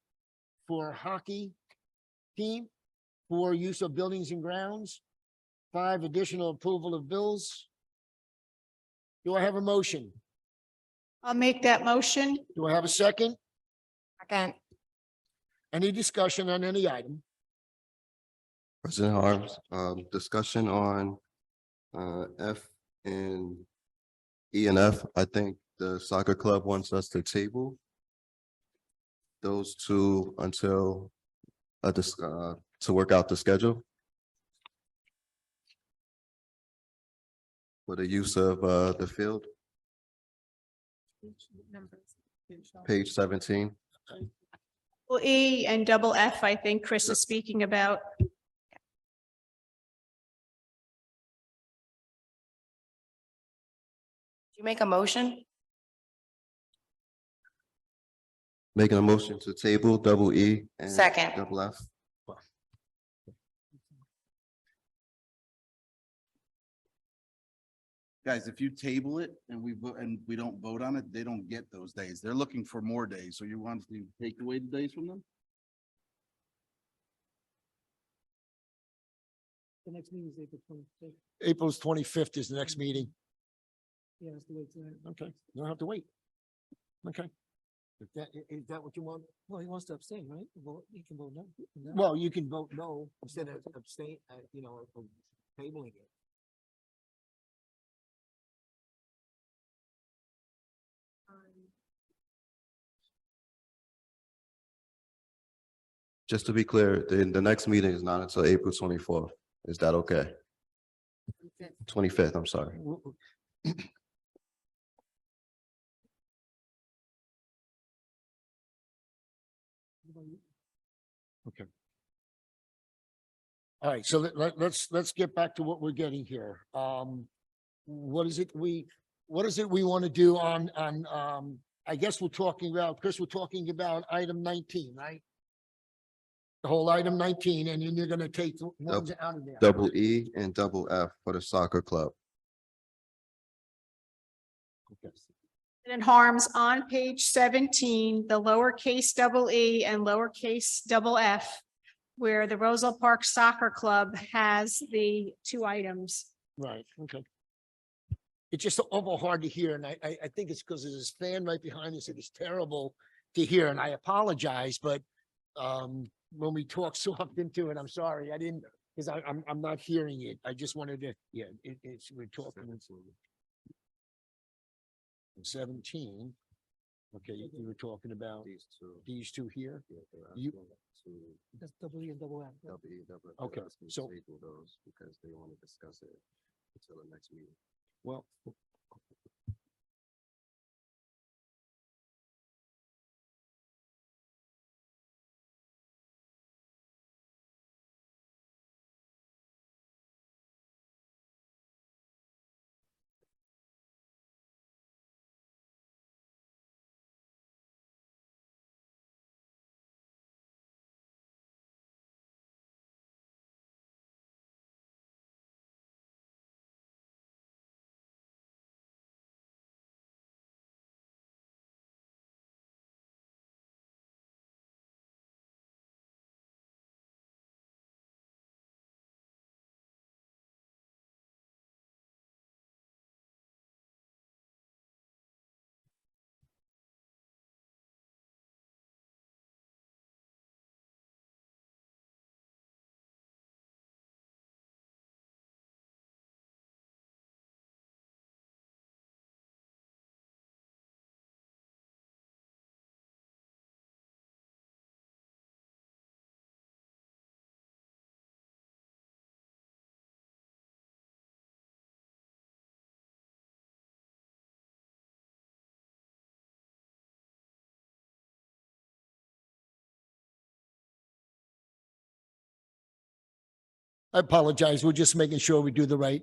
for hockey team. 4, use of buildings and grounds. 5, additional approval of bills. Do I have a motion? I'll make that motion. Do I have a second? Second. Any discussion on any item? President Harms, discussion on F and E and F. I think the soccer club wants us to table those two until to work out the schedule for the use of the field. Page 17. Well, E and double F, I think Chris is speaking about. You make a motion? Making a motion to table double E and Second. double F. Guys, if you table it and we don't vote on it, they don't get those days. They're looking for more days. So you want to take away the days from them? The next meeting is April 25th. April's 25th is the next meeting. Yeah, it's the way to. Okay, you don't have to wait. Okay. Is that what you want? Well, he wants to abstain, right? Vote, he can vote no. Well, you can vote no instead of abstain, of tabling it. Just to be clear, the next meeting is not until April 24th. Is that okay? 25th, I'm sorry. Okay. All right, so let's get back to what we're getting here. What is it we want to do on, I guess we're talking about, Chris, we're talking about item 19, right? The whole item 19, and then you're gonna take the ones out of there. Double E and double F for the soccer club. And harms on page 17, the lowercase double E and lowercase double F, where the Roselle Park Soccer Club has the 2 items. Right, okay. It's just awful hard to hear, and I think it's because there's this fan right behind us. It is terrible to hear, and I apologize, but when we talk so often to it, I'm sorry, I didn't, because I'm not hearing it. I just wanted to, yeah, it's, we're talking. 17. Okay, you were talking about these two here? You, That's double E and double F. Okay, so- those because they want to discuss it until the next meeting. well, I apologize. We're just making sure we do the right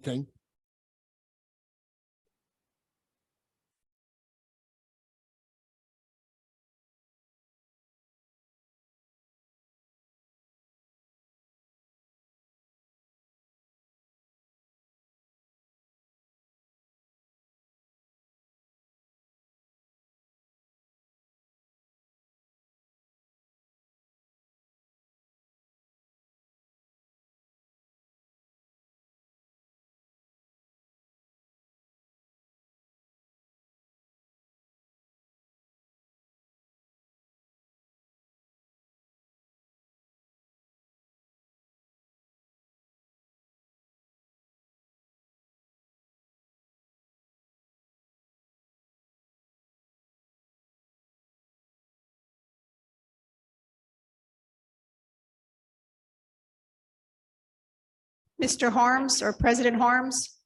thing. Mr. Harms or President Harms?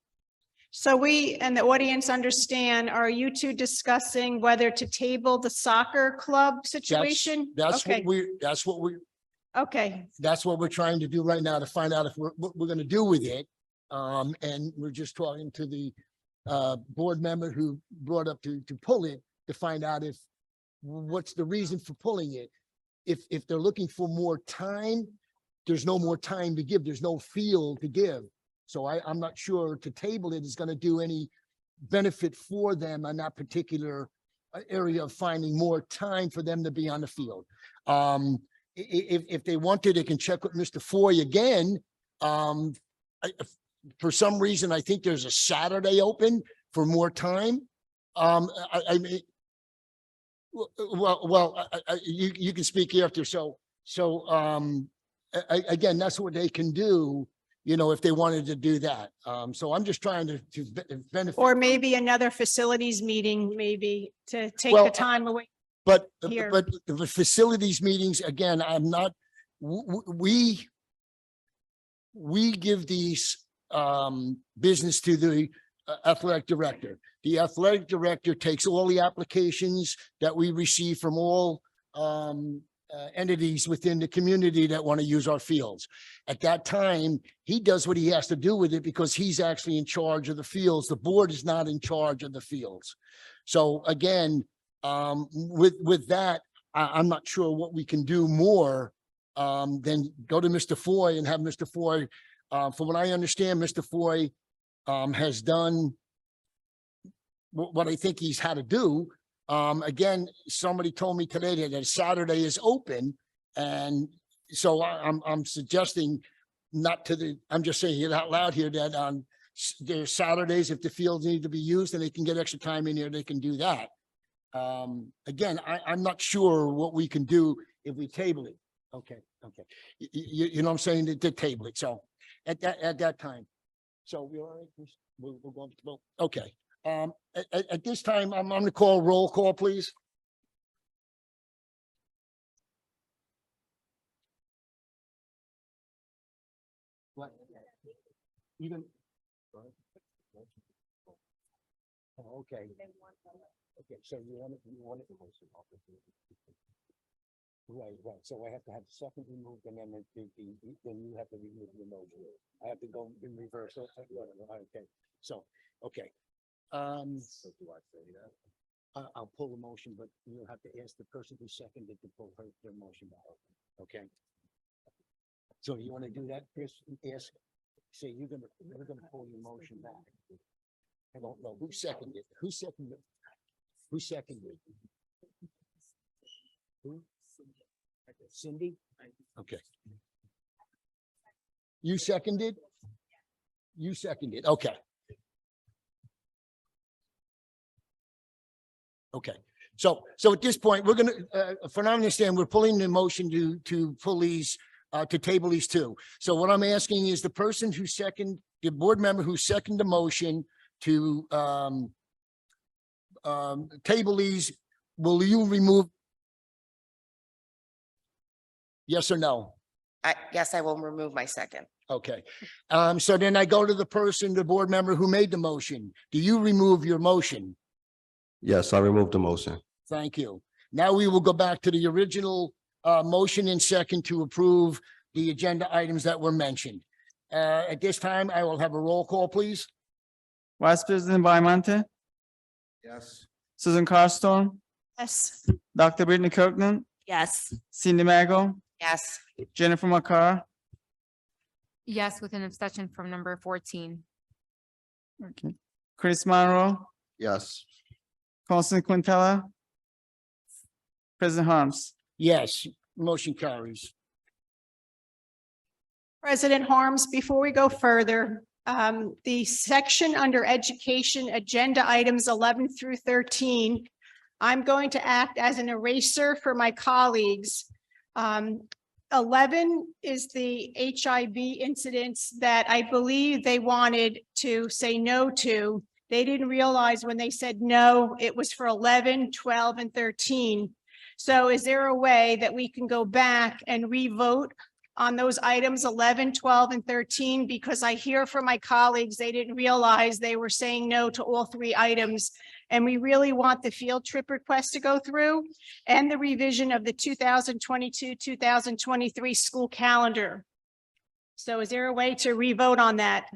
So we and the audience understand, are you two discussing whether to table the soccer club situation? That's Okay, okay. That's what we're trying to do right now to find out if what we're gonna do with it. And we're just talking to the board member who brought up to pull it, to find out if, what's the reason for pulling it? If they're looking for more time, there's no more time to give. There's no field to give. So I'm not sure to table it is gonna do any benefit for them on that particular area of finding more time for them to be on the field. If they wanted, they can check with Mr. Foy again. For some reason, I think there's a Saturday open for more time. I mean, you can speak after. Again, that's what they can do, you know, if they wanted to do that. So I'm just trying to benefit. or maybe another facilities meeting, maybe to take Well, the time away. But Here. the facilities meetings, again, I'm not, we give these business to the athletic director. The athletic director takes all the applications that we receive from all entities within the community that want to use our fields. At that time, he does what he has to do with it because he's actually in charge of the fields. The board is not in charge of the fields. So again, with that, I'm not sure what we can do more than go to Mr. Foy and have Mr. Foy, from what I understand, Mr. Foy has done what I think he's had to do. Again, somebody told me today that Saturday is open, and so I'm suggesting not to the, I'm just saying it out loud here that on there's Saturdays, if the fields need to be used and they can get extra time in here, they can do that. Again, I'm not sure what we can do if we table it. Okay. You know what I'm saying? To table it. So at that time. So we're all right. We'll go. Okay. At this time, I'm going to call roll call, please. What? Even. Oh, okay. Okay, so you want it. Right. So I have to have the second removed and then then you have to remove the motion. I have to go in reverse. Okay, so, okay. So do I say that? I'll pull the motion, but you'll have to ask the person who seconded to pull their motion back. Okay? So you want to do that, Chris? Ask, say you're gonna pull your motion back. I don't know. Who seconded? Who seconded? Who seconded? Who? Cindy? Okay. You seconded? You seconded, okay. Okay, so at this point, we're gonna, for now, I understand, we're pulling the motion to pull these, to table these two. So what I'm asking is the person who the board member who seconded the motion to table these, will you remove? Yes or no? Yes, I will remove my second. Okay, so then I go to the board member who made the motion. Do you remove your motion? Yes, I removed the motion. Thank you. Now we will go back to the original motion and second to approve the agenda items that were mentioned. At this time, I will have a roll call, please. Vice President Bymonte, Yes. Susan Carstorm, Yes. Dr. Brittany Kirkland, Yes. Cindy Maggle, Yes. Jennifer McCarr. Yes, with an abstention from number 14. Okay. Chris Monroe, Yes. Constance Quintella, President Harms. Yes, motion carries. President Harms, before we go further, the section under education, agenda items 11 through 13, I'm going to act as an eraser for my colleagues. 11 is the HIV incidents that I believe they wanted to say no to. They didn't realize when they said no, it was for 11, 12, and 13. So is there a way that we can go back and re-vote on those items 11, 12, and 13? Because I hear from my colleagues, they didn't realize they were saying no to all three items. And we really want the field trip request to go through and the revision of the 2022-2023 school calendar. So is there a way to re-vote on that?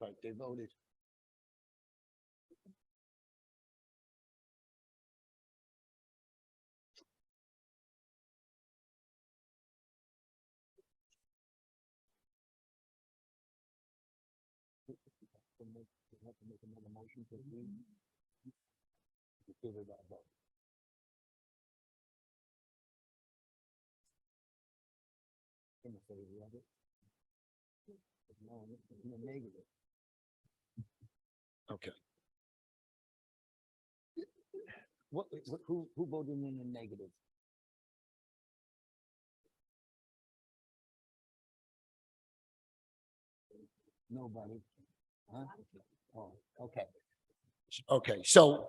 Right, they voted. Okay. Who voted in the negative? Nobody. Huh? Oh, okay. Okay, so.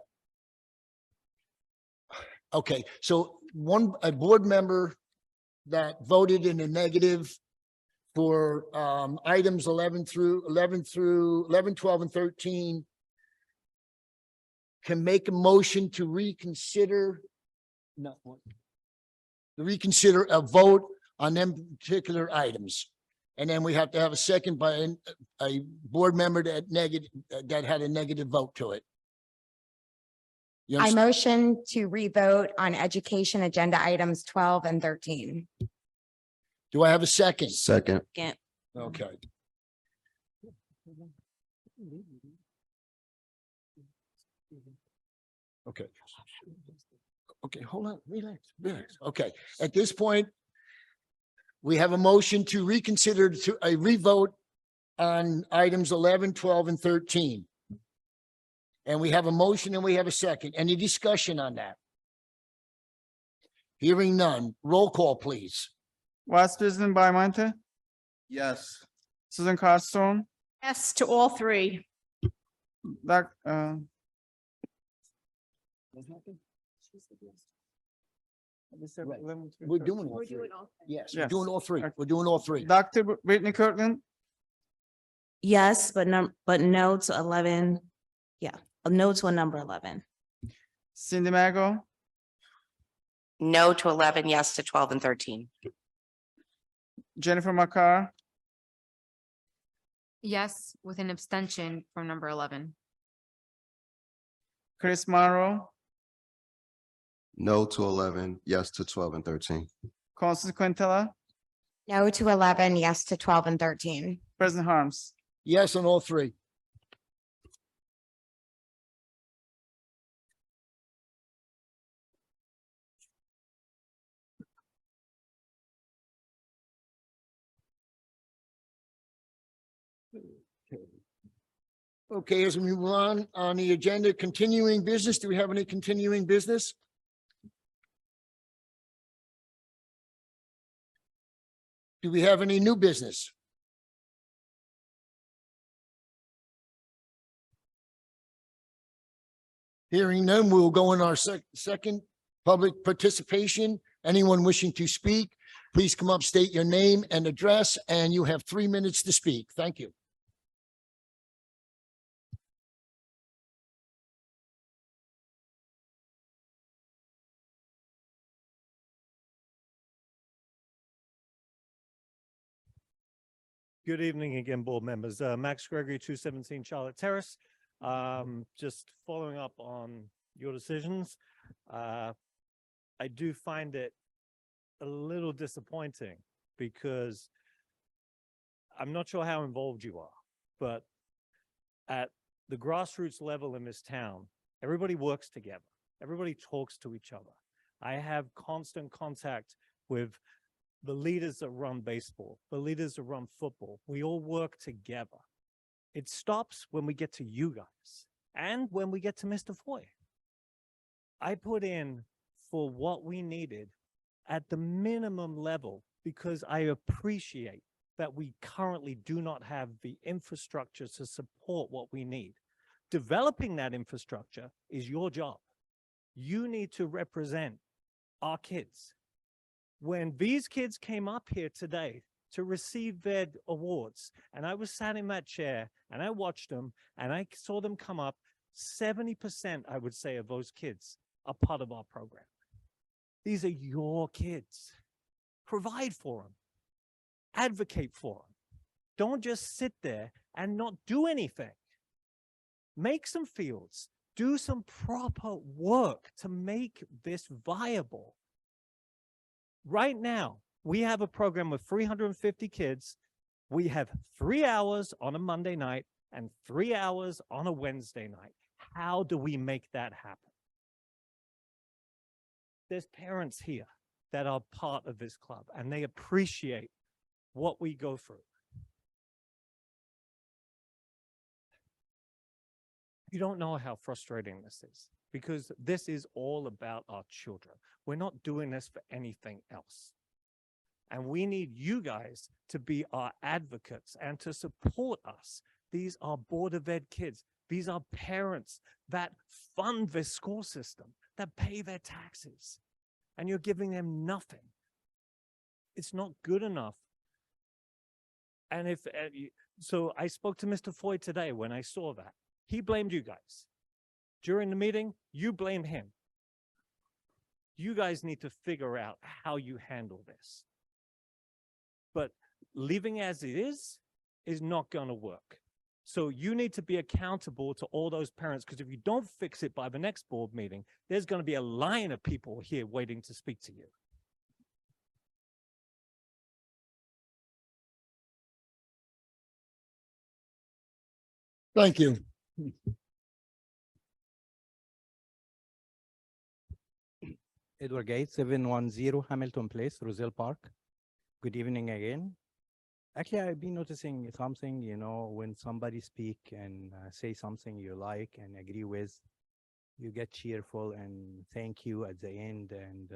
Okay, so a board member that voted in the negative for items 11, 12, and 13 can make a motion to reconsider, reconsider a vote on them particular items. And then we have to have a second by a board member that had a negative vote to it. You I understand? motion to revote on education agenda items 12 and 13. Do I have a second? Second. Okay. Okay. Okay, hold on, relax. Okay, at this point, we have a motion to reconsider to a revote on items 11, 12, and 13. And we have a motion and we have a second. Any discussion on that? Hearing none. Roll call, please. Vice President Bymonte, Yes. Susan Carlstone, Yes to all three. Doc, We're doing all three. Yes, we're doing all three. Okay. We're doing all three. Dr. Brittany Kirkland, Yes, but no to 11. Yeah, a no to a number 11. Cindy Mago, No to 11, yes to 12 and 13. Jennifer McCarr, Yes, with an abstention from number 11. Chris Monroe, No to 11, yes to 12 and 13. Constance Quintella, No to 11, yes to 12 and 13. President Harms. Yes on all three. Okay, as we move on the agenda, continuing business. Do we have any continuing business? Do we have any new business? Hearing none, we'll go in our second public participation. Anyone wishing to speak, please come up, state your name and address, and you have 3 minutes to speak. Thank you. Good evening again, board members. Max Gregory, 217 Charlotte Terrace. Just following up on your decisions. I do find it a little disappointing because I'm not sure how involved you are, but at the grassroots level in this town, everybody works together. Everybody talks to each other. I have constant contact with the leaders that run baseball, the leaders that run football. We all work together. It stops when we get to you guys and when we get to Mr. Foy. I put in for what we needed at the minimum level because I appreciate that we currently do not have the infrastructure to support what we need. Developing that infrastructure is your job. You need to represent our kids. When these kids came up here today to receive their awards, and I was sat in that chair and I watched them and I saw them come up, 70%, I would say, of those kids are part of our program. These are your kids. Provide for them. Advocate for them. Don't just sit there and not do anything. Make some fields. Do some proper work to make this viable. Right now, we have a program with 350 kids. We have 3 hours on a Monday night and 3 hours on a Wednesday night. How do we make that happen? There's parents here that are part of this club and they appreciate what we go through. You don't know how frustrating this is because this is all about our children. We're not doing this for anything else. And we need you guys to be our advocates and to support us. These are Board of Ed kids. These are parents that fund this school system, that pay their taxes, and you're giving them nothing. It's not good enough. And so I spoke to Mr. Foy today when I saw that. He blamed you guys. During the meeting, you blamed him. You guys need to figure out how you handle this. But leaving as it is not going to work. So you need to be accountable to all those parents, because if you don't fix it by the next board meeting, there's going to be a line of people here waiting to speak to you. Thank you. Edward Gates, 710 Hamilton Place, Roselle Park. Good evening again. Actually, I've been noticing something, you know, when somebody speak and say something you like and agree with, you get cheerful and thank you at the end, and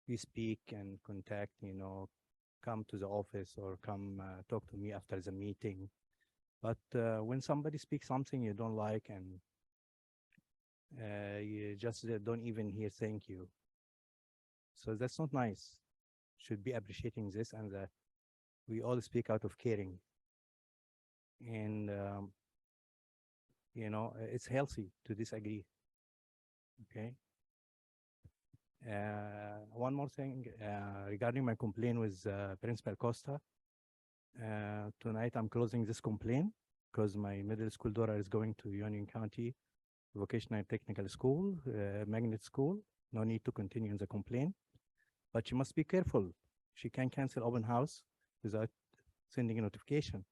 you speak and contact, you know, come to the office or come talk to me after the meeting. But when somebody speaks something you don't like and you just don't even hear thank you. So that's not nice. Should be appreciating this and that we all speak out of caring. And, it's healthy to disagree. Okay. One more thing regarding my complaint with Principal Costa. Tonight I'm closing this complaint because my middle school daughter is going to Union County Vocational Technical School, magnet school. No need to continue in the complaint, but you must be careful. She can cancel open house without sending a notification.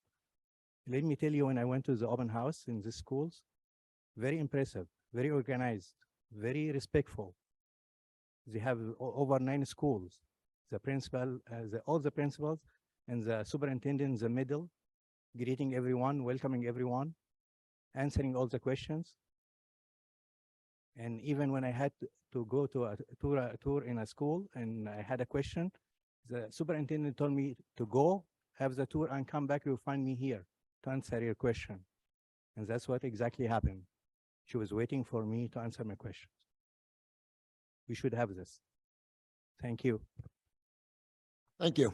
Let me tell you, when I went to the open house in the schools, very impressive, very organized, very respectful. They have over 9 schools. The principal, all the principals and the superintendent in the middle, greeting everyone, welcoming everyone, answering all the questions. And even when I had to go to a tour in a school and I had a question, the superintendent told me to go, have the tour and come back, you'll find me here to answer your question. And that's what exactly happened. She was waiting for me to answer my questions. We should have this. Thank you. Thank you.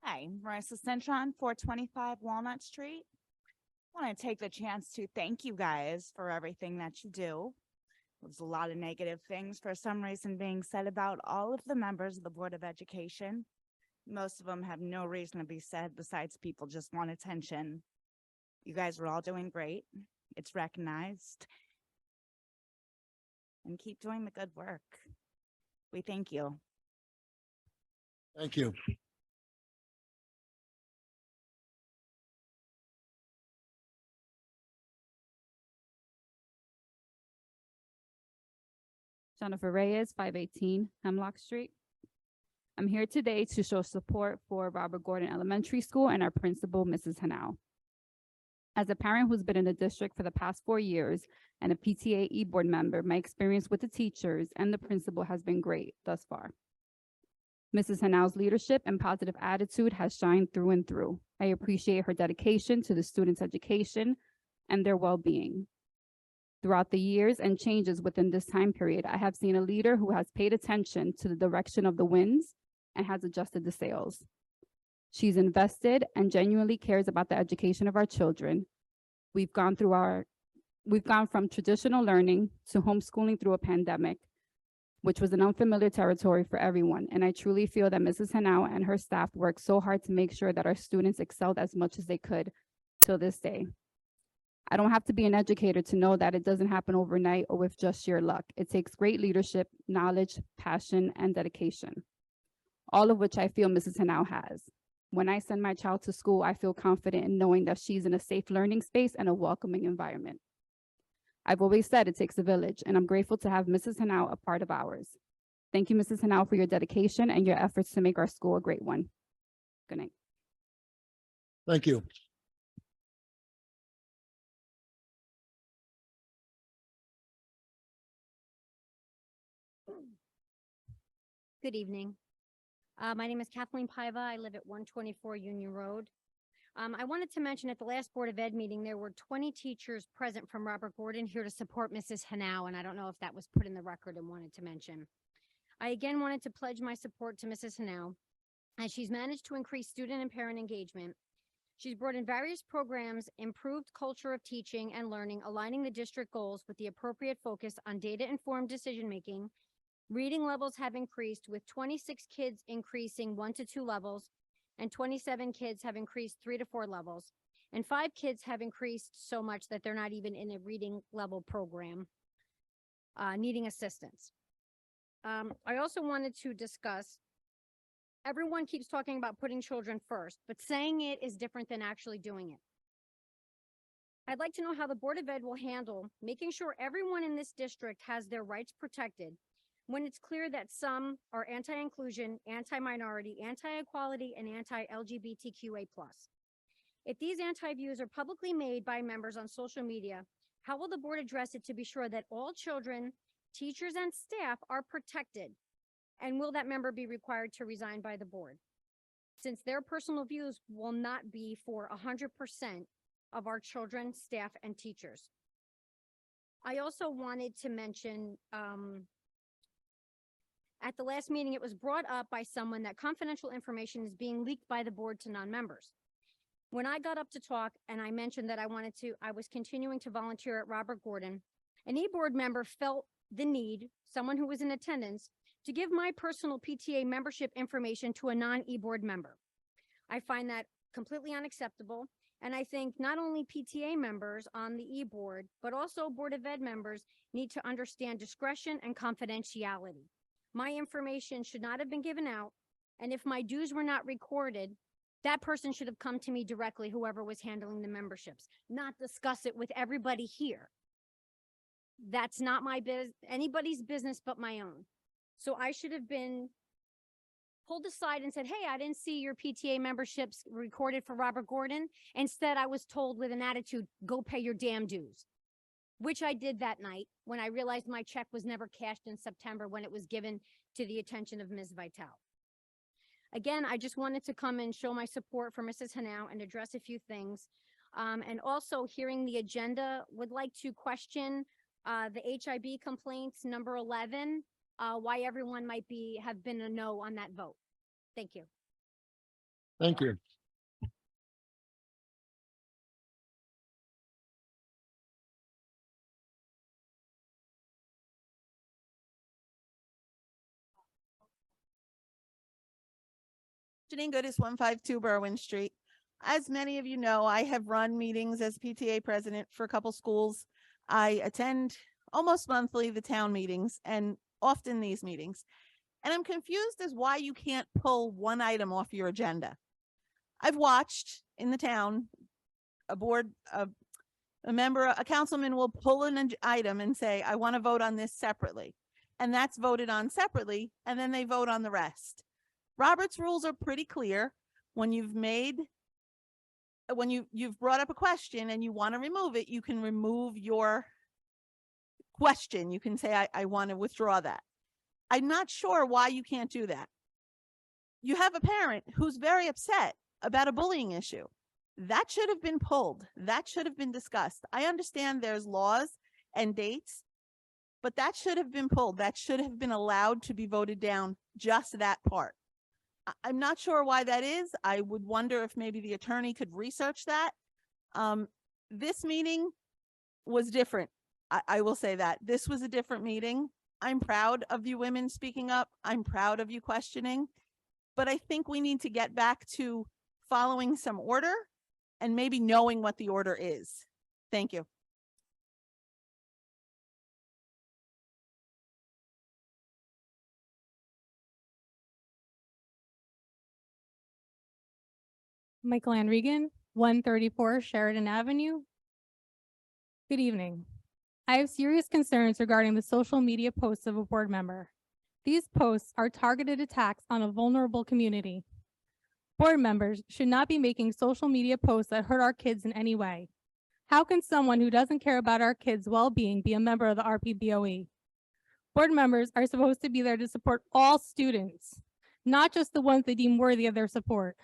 Hi, Marissa Cintron, 425 Walnut Street. I want to take the chance to thank you guys for everything that you do. There's a lot of negative things for some reason being said about all of the members of the Board of Education. Most of them have no reason to be said besides people just want attention. You guys are all doing great. It's recognized. And keep doing the good work. We thank you. Thank you. Jennifer Reyes, 518 Hemlock Street. I'm here today to show support for Robert Gordon Elementary School and our principal, Mrs. Hanau. As a parent who's been in the district for the past 4 years and a PTA e-board member, my experience with the teachers and the principal has been great thus far. Mrs. Hanau's leadership and positive attitude has shined through and through. I appreciate her dedication to the students' education and their well-being. Throughout the years and changes within this time period, I have seen a leader who has paid attention to the direction of the winds and has adjusted the sails. She's invested and genuinely cares about the education of our children. We've gone from traditional learning to homeschooling through a pandemic, which was an unfamiliar territory for everyone. And I truly feel that Mrs. Hanau and her staff worked so hard to make sure that our students excelled as much as they could till this day. I don't have to be an educator to know that it doesn't happen overnight or with just sheer luck. It takes great leadership, knowledge, passion, and dedication, all of which I feel Mrs. Hanau has. When I send my child to school, I feel confident in knowing that she's in a safe learning space and a welcoming environment. I've always said it takes a village, and I'm grateful to have Mrs. Hanau a part of ours. Thank you, Mrs. Hanau, for your dedication and your efforts to make our school a great one. Good night. Thank you. Good evening. My name is Kathleen Paiva. I live at 124 Union Road. I wanted to mention at the last Board of Ed meeting, there were 20 teachers present from Robert Gordon here to support Mrs. Hanau, and I don't know if that was put in the record and wanted to mention. I again wanted to pledge my support to Mrs. Hanau, as she's managed to increase student and parent engagement. She's brought in various programs, improved culture of teaching and learning, aligning the district goals with the appropriate focus on data-informed decision-making. Reading levels have increased, with 26 kids increasing 1 to 2 levels, and 27 kids have increased 3 to 4 levels. And 5 kids have increased so much that they're not even in a reading level program, needing assistance. I also wanted to discuss, everyone keeps talking about putting children first, but saying it is different than actually doing it. I'd like to know how the Board of Ed will handle making sure everyone in this district has their rights protected when it's clear that some are anti-inclusion, anti-minority, anti-equality, and anti-LGBTQA+. If these anti-views are publicly made by members on social media, How will the board address it to be sure that all children, teachers, and staff are protected? And will that member be required to resign by the board? Since their personal views will not be for 100% of our children, staff, and teachers. I also wanted to mention, at the last meeting, it was brought up by someone that confidential information is being leaked by the board to non-members. When I got up to talk and I mentioned that I was continuing to volunteer at Robert Gordon, an e-board member felt the need, someone who was in attendance, to give my personal PTA membership information to a non-e-board member. I find that completely unacceptable. And I think not only PTA members on the e-board, but also Board of Ed members need to understand discretion and confidentiality. My information should not have been given out. And if my dues were not recorded, that person should have come to me directly, whoever was handling the memberships, not discuss it with everybody here. That's not anybody's business but my own. So I should have been pulled aside and said, hey, I didn't see your PTA memberships recorded for Robert Gordon. Instead, I was told with an attitude, go pay your damn dues, which I did that night when I realized my check was never cashed in September when it was given to the attention of Ms. Vitale. Again, I just wanted to come and show my support for Mrs. Hanau and address a few things. And also hearing the agenda, would like to question the HIB complaints, number 11, why everyone might have been a no on that vote. Thank you. Thank you. Good is 152 Berwyn Street. As many of you know, I have run meetings as PTA president for a couple schools. I attend almost monthly the town meetings and often these meetings. And I'm confused as why you can't pull one item off your agenda. I've watched in the town, a councilman will pull an item and say, I want to vote on this separately. And that's voted on separately, and then they vote on the rest. Robert's rules are pretty clear. When you've brought up a question and you want to remove it, you can remove your question. You can say, I want to withdraw that. I'm not sure why you can't do that. You have a parent who's very upset about a bullying issue. That should have been pulled. That should have been discussed. I understand there's laws and dates, but that should have been pulled. That should have been allowed to be voted down, just that part. I'm not sure why that is. I would wonder if maybe the attorney could research that. This meeting was different. I will say that. This was a different meeting. I'm proud of you women speaking up. I'm proud of you questioning. But I think we need to get back to following some order and maybe knowing what the order is. Thank you. Michael Ann Regan, 134 Sheridan Avenue. Good evening. I have serious concerns regarding the social media posts of a board member. These posts are targeted attacks on a vulnerable community. Board members should not be making social media posts that hurt our kids in any way. How can someone who doesn't care about our kids' well-being be a member of the RPBOE? Board members are supposed to be there to support all students, not just the ones they deem worthy of their support.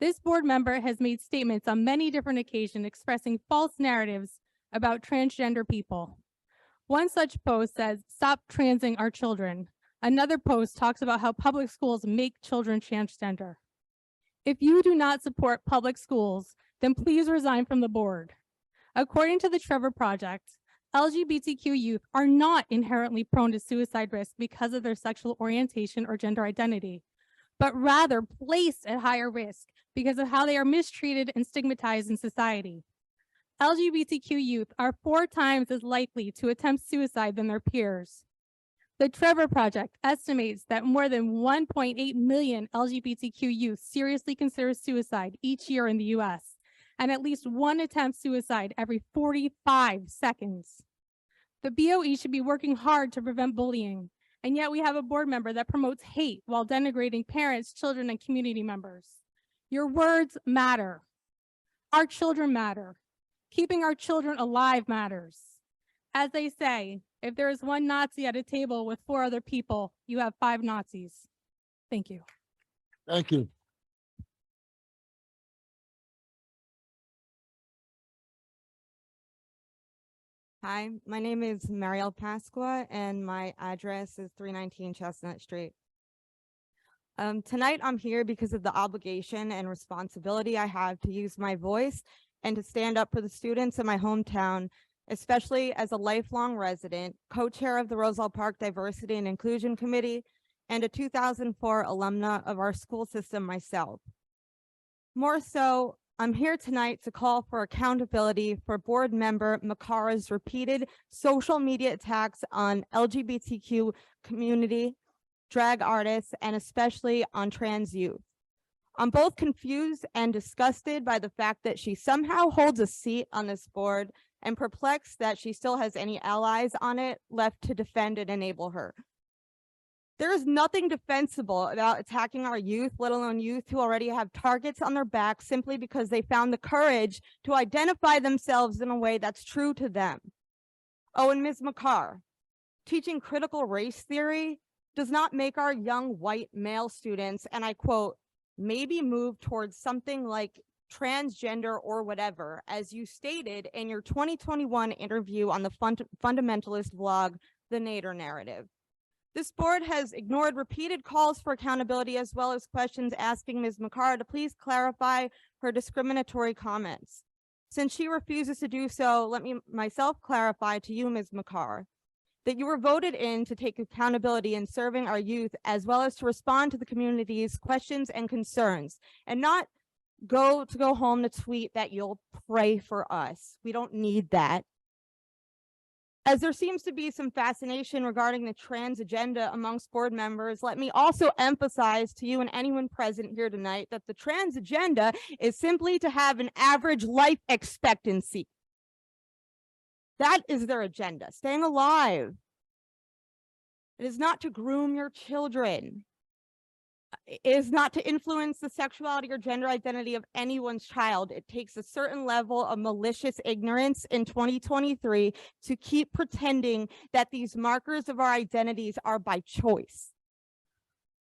This board member has made statements on many different occasions expressing false narratives about transgender people. One such post says, "Stop transing our children." Another post talks about how public schools make children transgender. If you do not support public schools, then please resign from the board. According to the Trevor Project, LGBTQ youth are not inherently prone to suicide risk because of their sexual orientation or gender identity, but rather placed at higher risk because of how they are mistreated and stigmatized in society. LGBTQ youth are 4 times as likely to attempt suicide than their peers. The Trevor Project estimates that more than 1.8 million LGBTQ youth seriously consider suicide each year in the US, and at least one attempts suicide every 45 seconds. The BOE should be working hard to prevent bullying, and yet we have a board member that promotes hate while denigrating parents, children, and community members. Your words matter. Our children matter. Keeping our children alive matters. As they say, if there is one Nazi at a table with 4 other people, you have 5 Nazis. Thank you. Thank you. Hi, my name is Marielle Pasqua and my address is 319 Chestnut Street. Tonight I'm here because of the obligation and responsibility I have to use my voice and to stand up for the students in my hometown, especially as a lifelong resident, co-chair of the Roselle Park Diversity and Inclusion Committee, and a 2004 alumna of our school system myself. More so, I'm here tonight to call for accountability for board member Makara's repeated social media attacks on LGBTQ community, drag artists, and especially on trans youth. I'm both confused and disgusted by the fact that she somehow holds a seat on this board and perplexed that she still has any allies on it left to defend and enable her. There is nothing defensible about attacking our youth, let alone youth who already have targets on their back simply because they found the courage to identify themselves in a way that's true to them. Oh, and Ms. Makar, teaching critical race theory does not make our young white male students, and I quote, maybe move towards something like transgender or whatever, as you stated in your 2021 interview on the fundamentalist blog, The Nader Narrative. This board has ignored repeated calls for accountability as well as questions asking Ms. Makar to please clarify her discriminatory comments. Since she refuses to do so, let me myself clarify to you, Ms. Makar, that you were voted in to take accountability in serving our youth as well as to respond to the community's questions and concerns, and not go home to tweet that you'll pray for us. We don't need that. As there seems to be some fascination regarding the trans agenda amongst board members, let me also emphasize to you and anyone present here tonight that the trans agenda is simply to have an average life expectancy. That is their agenda, staying alive. It is not to groom your children. It is not to influence the sexuality or gender identity of anyone's child. It takes a certain level of malicious ignorance in 2023 to keep pretending that these markers of our identities are by choice.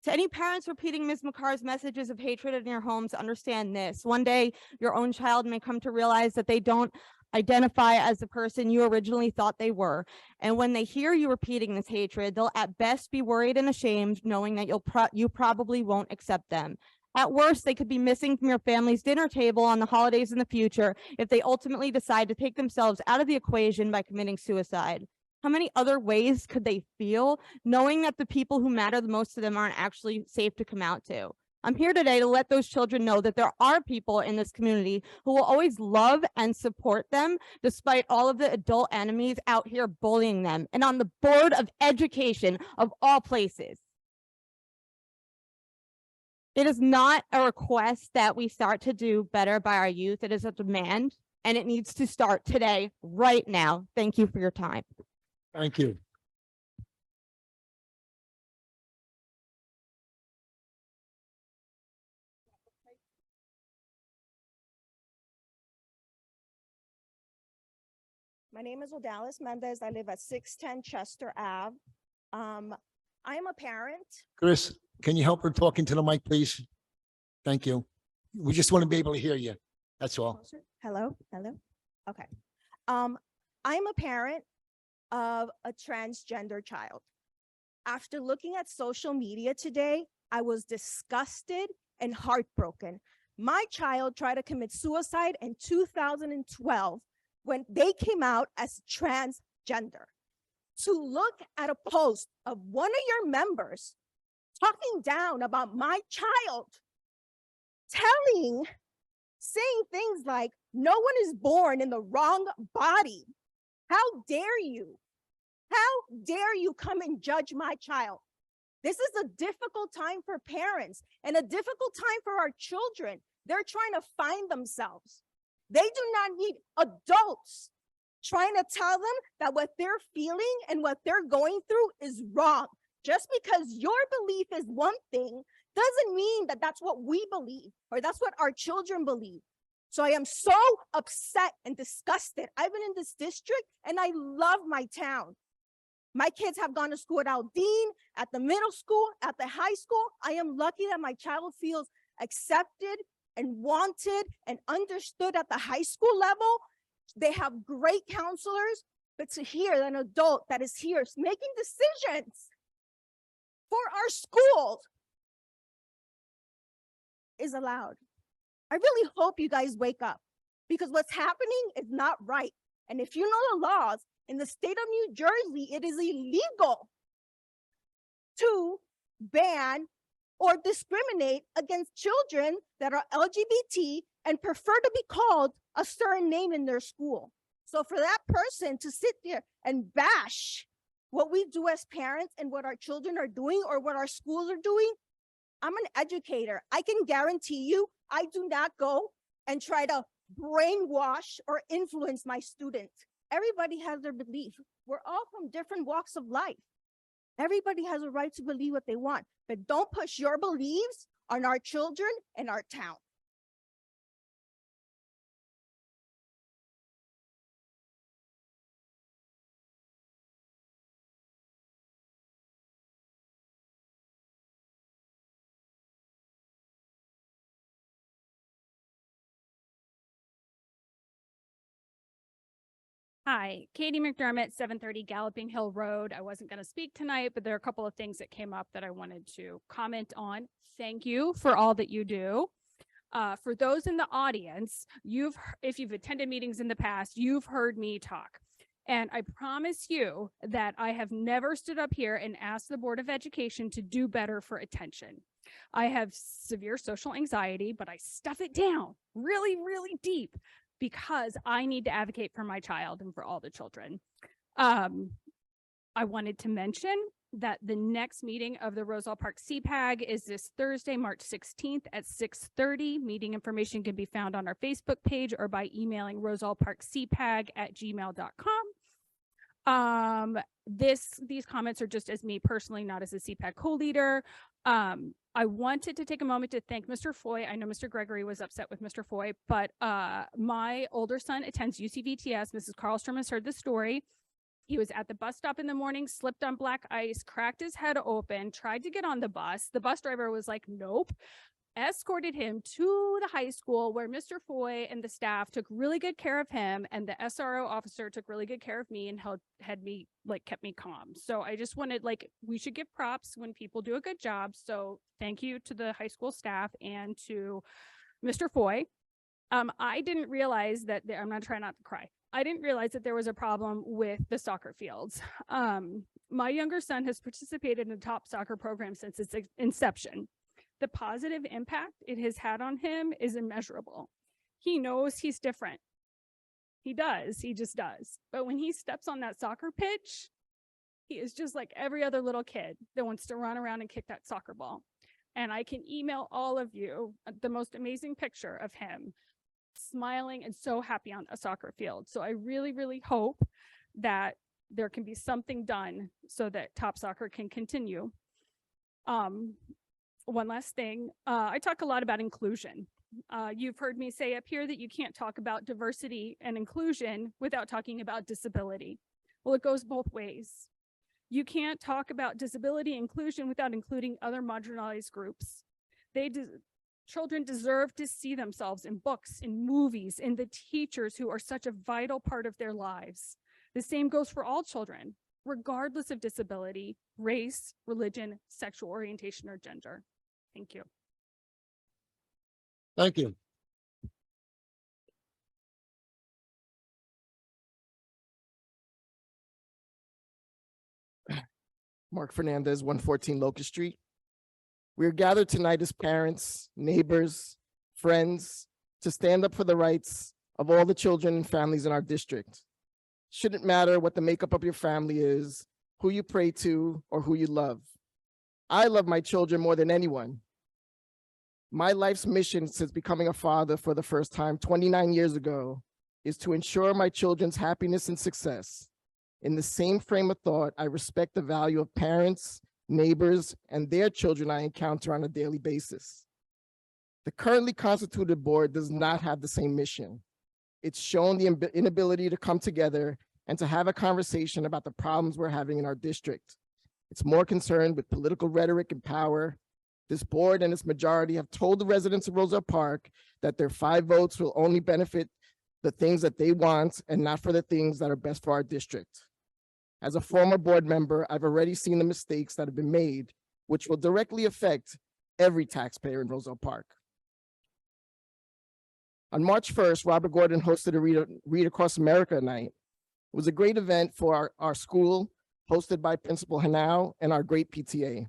To any parents repeating Ms. Makar's messages of hatred in your homes, understand this. One day, your own child may come to realize that they don't identify as the person you originally thought they were. And when they hear you repeating this hatred, they'll at best be worried and ashamed, knowing that you probably won't accept them. At worst, they could be missing from your family's dinner table on the holidays in the future if they ultimately decide to take themselves out of the equation by committing suicide. How many other ways could they feel knowing that the people who matter the most to them aren't actually safe to come out to? I'm here today to let those children know that there are people in this community who will always love and support them despite all of the adult enemies out here bullying them, and on the Board of Education of all places. It is not a request that we start to do better by our youth. It is a demand, and it needs to start today, right now. Thank you for your time. Thank you. My name is Odalis Mendez. I live at 610 Chester Ave. I am a parent. Chris, can you help her talk into the mic, please? Thank you. We just want to be able to hear you. That's all. Hello, hello. Okay. I'm a parent of a transgender child. After looking at social media today, I was disgusted and heartbroken. My child tried to commit suicide in 2012 when they came out as transgender. To look at a post of one of your members talking down about my child, saying things like, no one is born in the wrong body. How dare you? How dare you come and judge my child? This is a difficult time for parents and a difficult time for our children. They're trying to find themselves. They do not need adults trying to tell them that what they're feeling and what they're going through is wrong. Just because your belief is one thing doesn't mean that that's what we believe or that's what our children believe. So I am so upset and disgusted. I've been in this district and I love my town. My kids have gone to school at Aldine, at the middle school, at the high school. I am lucky that my child feels accepted and wanted and understood at the high school level. They have great counselors, but to hear an adult that is here making decisions for our schools is allowed. I really hope you guys wake up, because what's happening is not right. And if you know the laws in the state of New Jersey, it is illegal to ban or discriminate against children that are LGBT and prefer to be called a certain name in their school. So for that person to sit there and bash what we do as parents and what our children are doing or what our schools are doing, I'm an educator. I can guarantee you, I do not go and try to brainwash or influence my students. Everybody has their belief. We're all from different walks of life. Everybody has a right to believe what they want, but don't push your beliefs on our children and our town. Hi, Katie McDermott, 730 Galloping Hill Road. I wasn't going to speak tonight, but there are a couple of things that came up that I wanted to comment on. Thank you for all that you do. For those in the audience, if you've attended meetings in the past, you've heard me talk. And I promise you that I have never stood up here and asked the Board of Education to do better for attention. I have severe social anxiety, but I stuff it down really, really deep, because I need to advocate for my child and for all the children. I wanted to mention that the next meeting of the Roselle Park CPAG is this Thursday, March 16th at 6:30. Meeting information can be found on our Facebook page or by emailing roselleparkcpag@gmail.com. These comments are just as me personally, not as a CPAG co-leader. I wanted to take a moment to thank Mr. Foy. I know Mr. Gregory was upset with Mr. Foy, but my older son attends UCVTS. Mrs. Carlstrom has heard the story. He was at the bus stop in the morning, slipped on black ice, cracked his head open, tried to get on the bus. The bus driver was like, nope. Escorted him to the high school, where Mr. Foy and the staff took really good care of him, and the SRO officer took really good care of me and kept me calm. So I just wanted, we should give props when people do a good job. So thank you to the high school staff and to Mr. Foy. I didn't realize that I'm not trying not to cry. I didn't realize that there was a problem with the soccer fields. My younger son has participated in the top soccer program since its inception. The positive impact it has had on him is immeasurable. He knows he's different. He does, he just does. But when he steps on that soccer pitch, he is just like every other little kid that wants to run around and kick that soccer ball. And I can email all of you the most amazing picture of him smiling and so happy on a soccer field. So I really, really hope that there can be something done so that top soccer can continue. One last thing, I talk a lot about inclusion. You've heard me say up here that you can't talk about diversity and inclusion without talking about disability. Well, it goes both ways. You can't talk about disability inclusion without including other marginalized groups. Children deserve to see themselves in books, in movies, in the teachers who are such a vital part of their lives. The same goes for all children, regardless of disability, race, religion, sexual orientation, or gender. Thank you. Thank you. Mark Fernandez, 114 Locust Street. We are gathered tonight as parents, neighbors, friends, to stand up for the rights of all the children and families in our district. Shouldn't matter what the makeup of your family is, who you pray to, or who you love. I love my children more than anyone. My life's mission since becoming a father for the first time 29 years ago is to ensure my children's happiness and success. In the same frame of thought, I respect the value of parents, neighbors, and their children I encounter on a daily basis. The currently constituted board does not have the same mission. It's shown the inability to come together and to have a conversation about the problems we're having in our district. It's more concerned with political rhetoric and power. This board and its majority have told the residents of Roselle Park that their 5 votes will only benefit the things that they want and not for the things that are best for our district. As a former board member, I've already seen the mistakes that have been made, which will directly affect every taxpayer in Roselle Park. On March 1st, Robert Gordon hosted a Read Across America night. It was a great event for our school, hosted by Principal Hanau and our great PTA.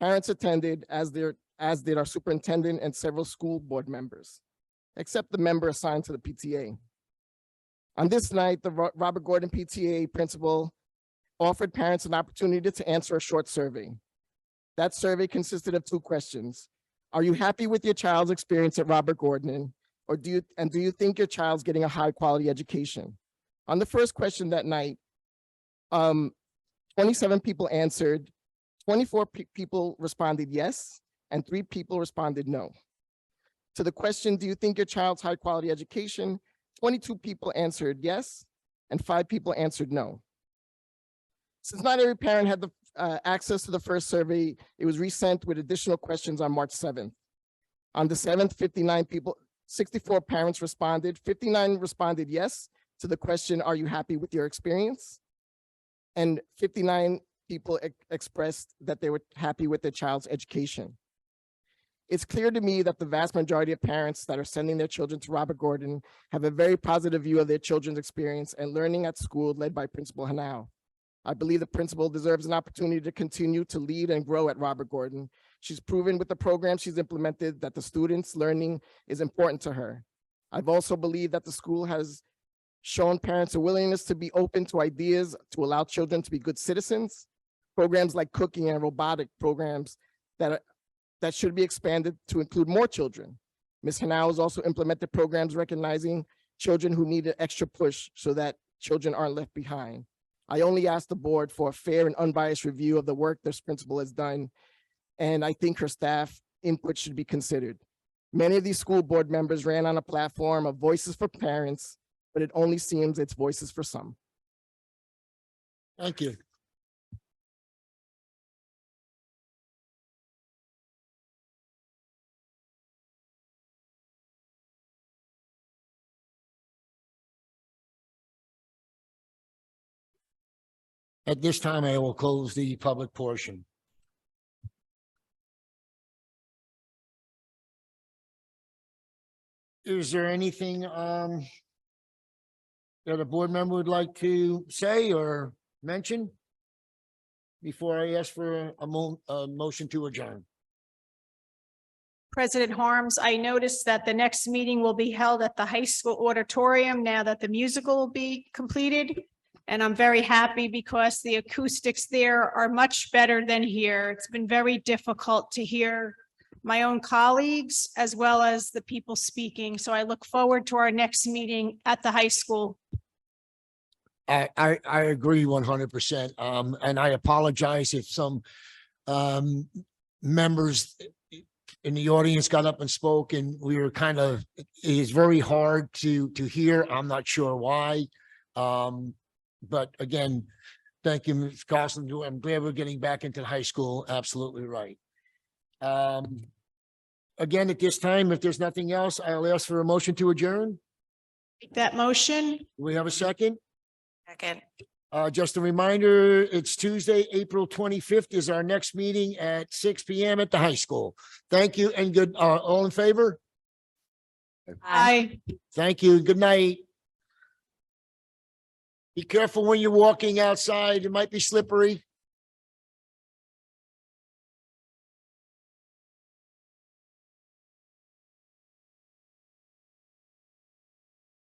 Parents attended, as did our superintendent and several school board members, except the member assigned to the PTA. On this night, the Robert Gordon PTA principal offered parents an opportunity to answer a short survey. That survey consisted of 2 questions. Are you happy with your child's experience at Robert Gordon? Or do you think your child's getting a high quality education? On the first question that night, 27 people answered, 24 people responded yes, and 3 people responded no. To the question, do you think your child's high quality education? 22 people answered yes, and 5 people answered no. Since not every parent had the access to the first survey, it was resent with additional questions on March 7th. On the 7th, 64 parents responded. 59 responded yes to the question, are you happy with your experience? And 59 people expressed that they were happy with their child's education. It's clear to me that the vast majority of parents that are sending their children to Robert Gordon have a very positive view of their children's experience and learning at school led by Principal Hanau. I believe the principal deserves an opportunity to continue to lead and grow at Robert Gordon. She's proven with the program she's implemented that the students' learning is important to her. I've also believed that the school has shown parents a willingness to be open to ideas to allow children to be good citizens. Programs like cooking and robotic programs that should be expanded to include more children. Ms. Hanau has also implemented programs recognizing children who need an extra push so that children aren't left behind. I only ask the board for a fair and unbiased review of the work this principal has done, and I think her staff input should be considered. Many of these school board members ran on a platform of voices for parents, but it only seems it's voices for some. Thank you. At this time, I will close the public portion. Is there anything that a board member would like to say or mention before I ask for a motion to adjourn? President Harms, I noticed that the next meeting will be held at the high school auditorium now that the musical will be completed. And I'm very happy because the acoustics there are much better than here. It's been very difficult to hear my own colleagues as well as the people speaking. So I look forward to our next meeting at the high school. I agree 100%. And I apologize if some members in the audience got up and spoke and we were it is very hard to hear. I'm not sure why. But again, thank you, Ms. Carson. I'm glad we're getting back into high school. Absolutely right. Again, at this time, if there's nothing else, I'll ask for a motion to adjourn. Make that motion. Do we have a second? Second. Just a reminder, it's Tuesday, April 25th is our next meeting at 6 p.m. at the high school. Thank you and good, all in favor? Aye. Thank you. Good night. Be careful when you're walking outside. It might be slippery.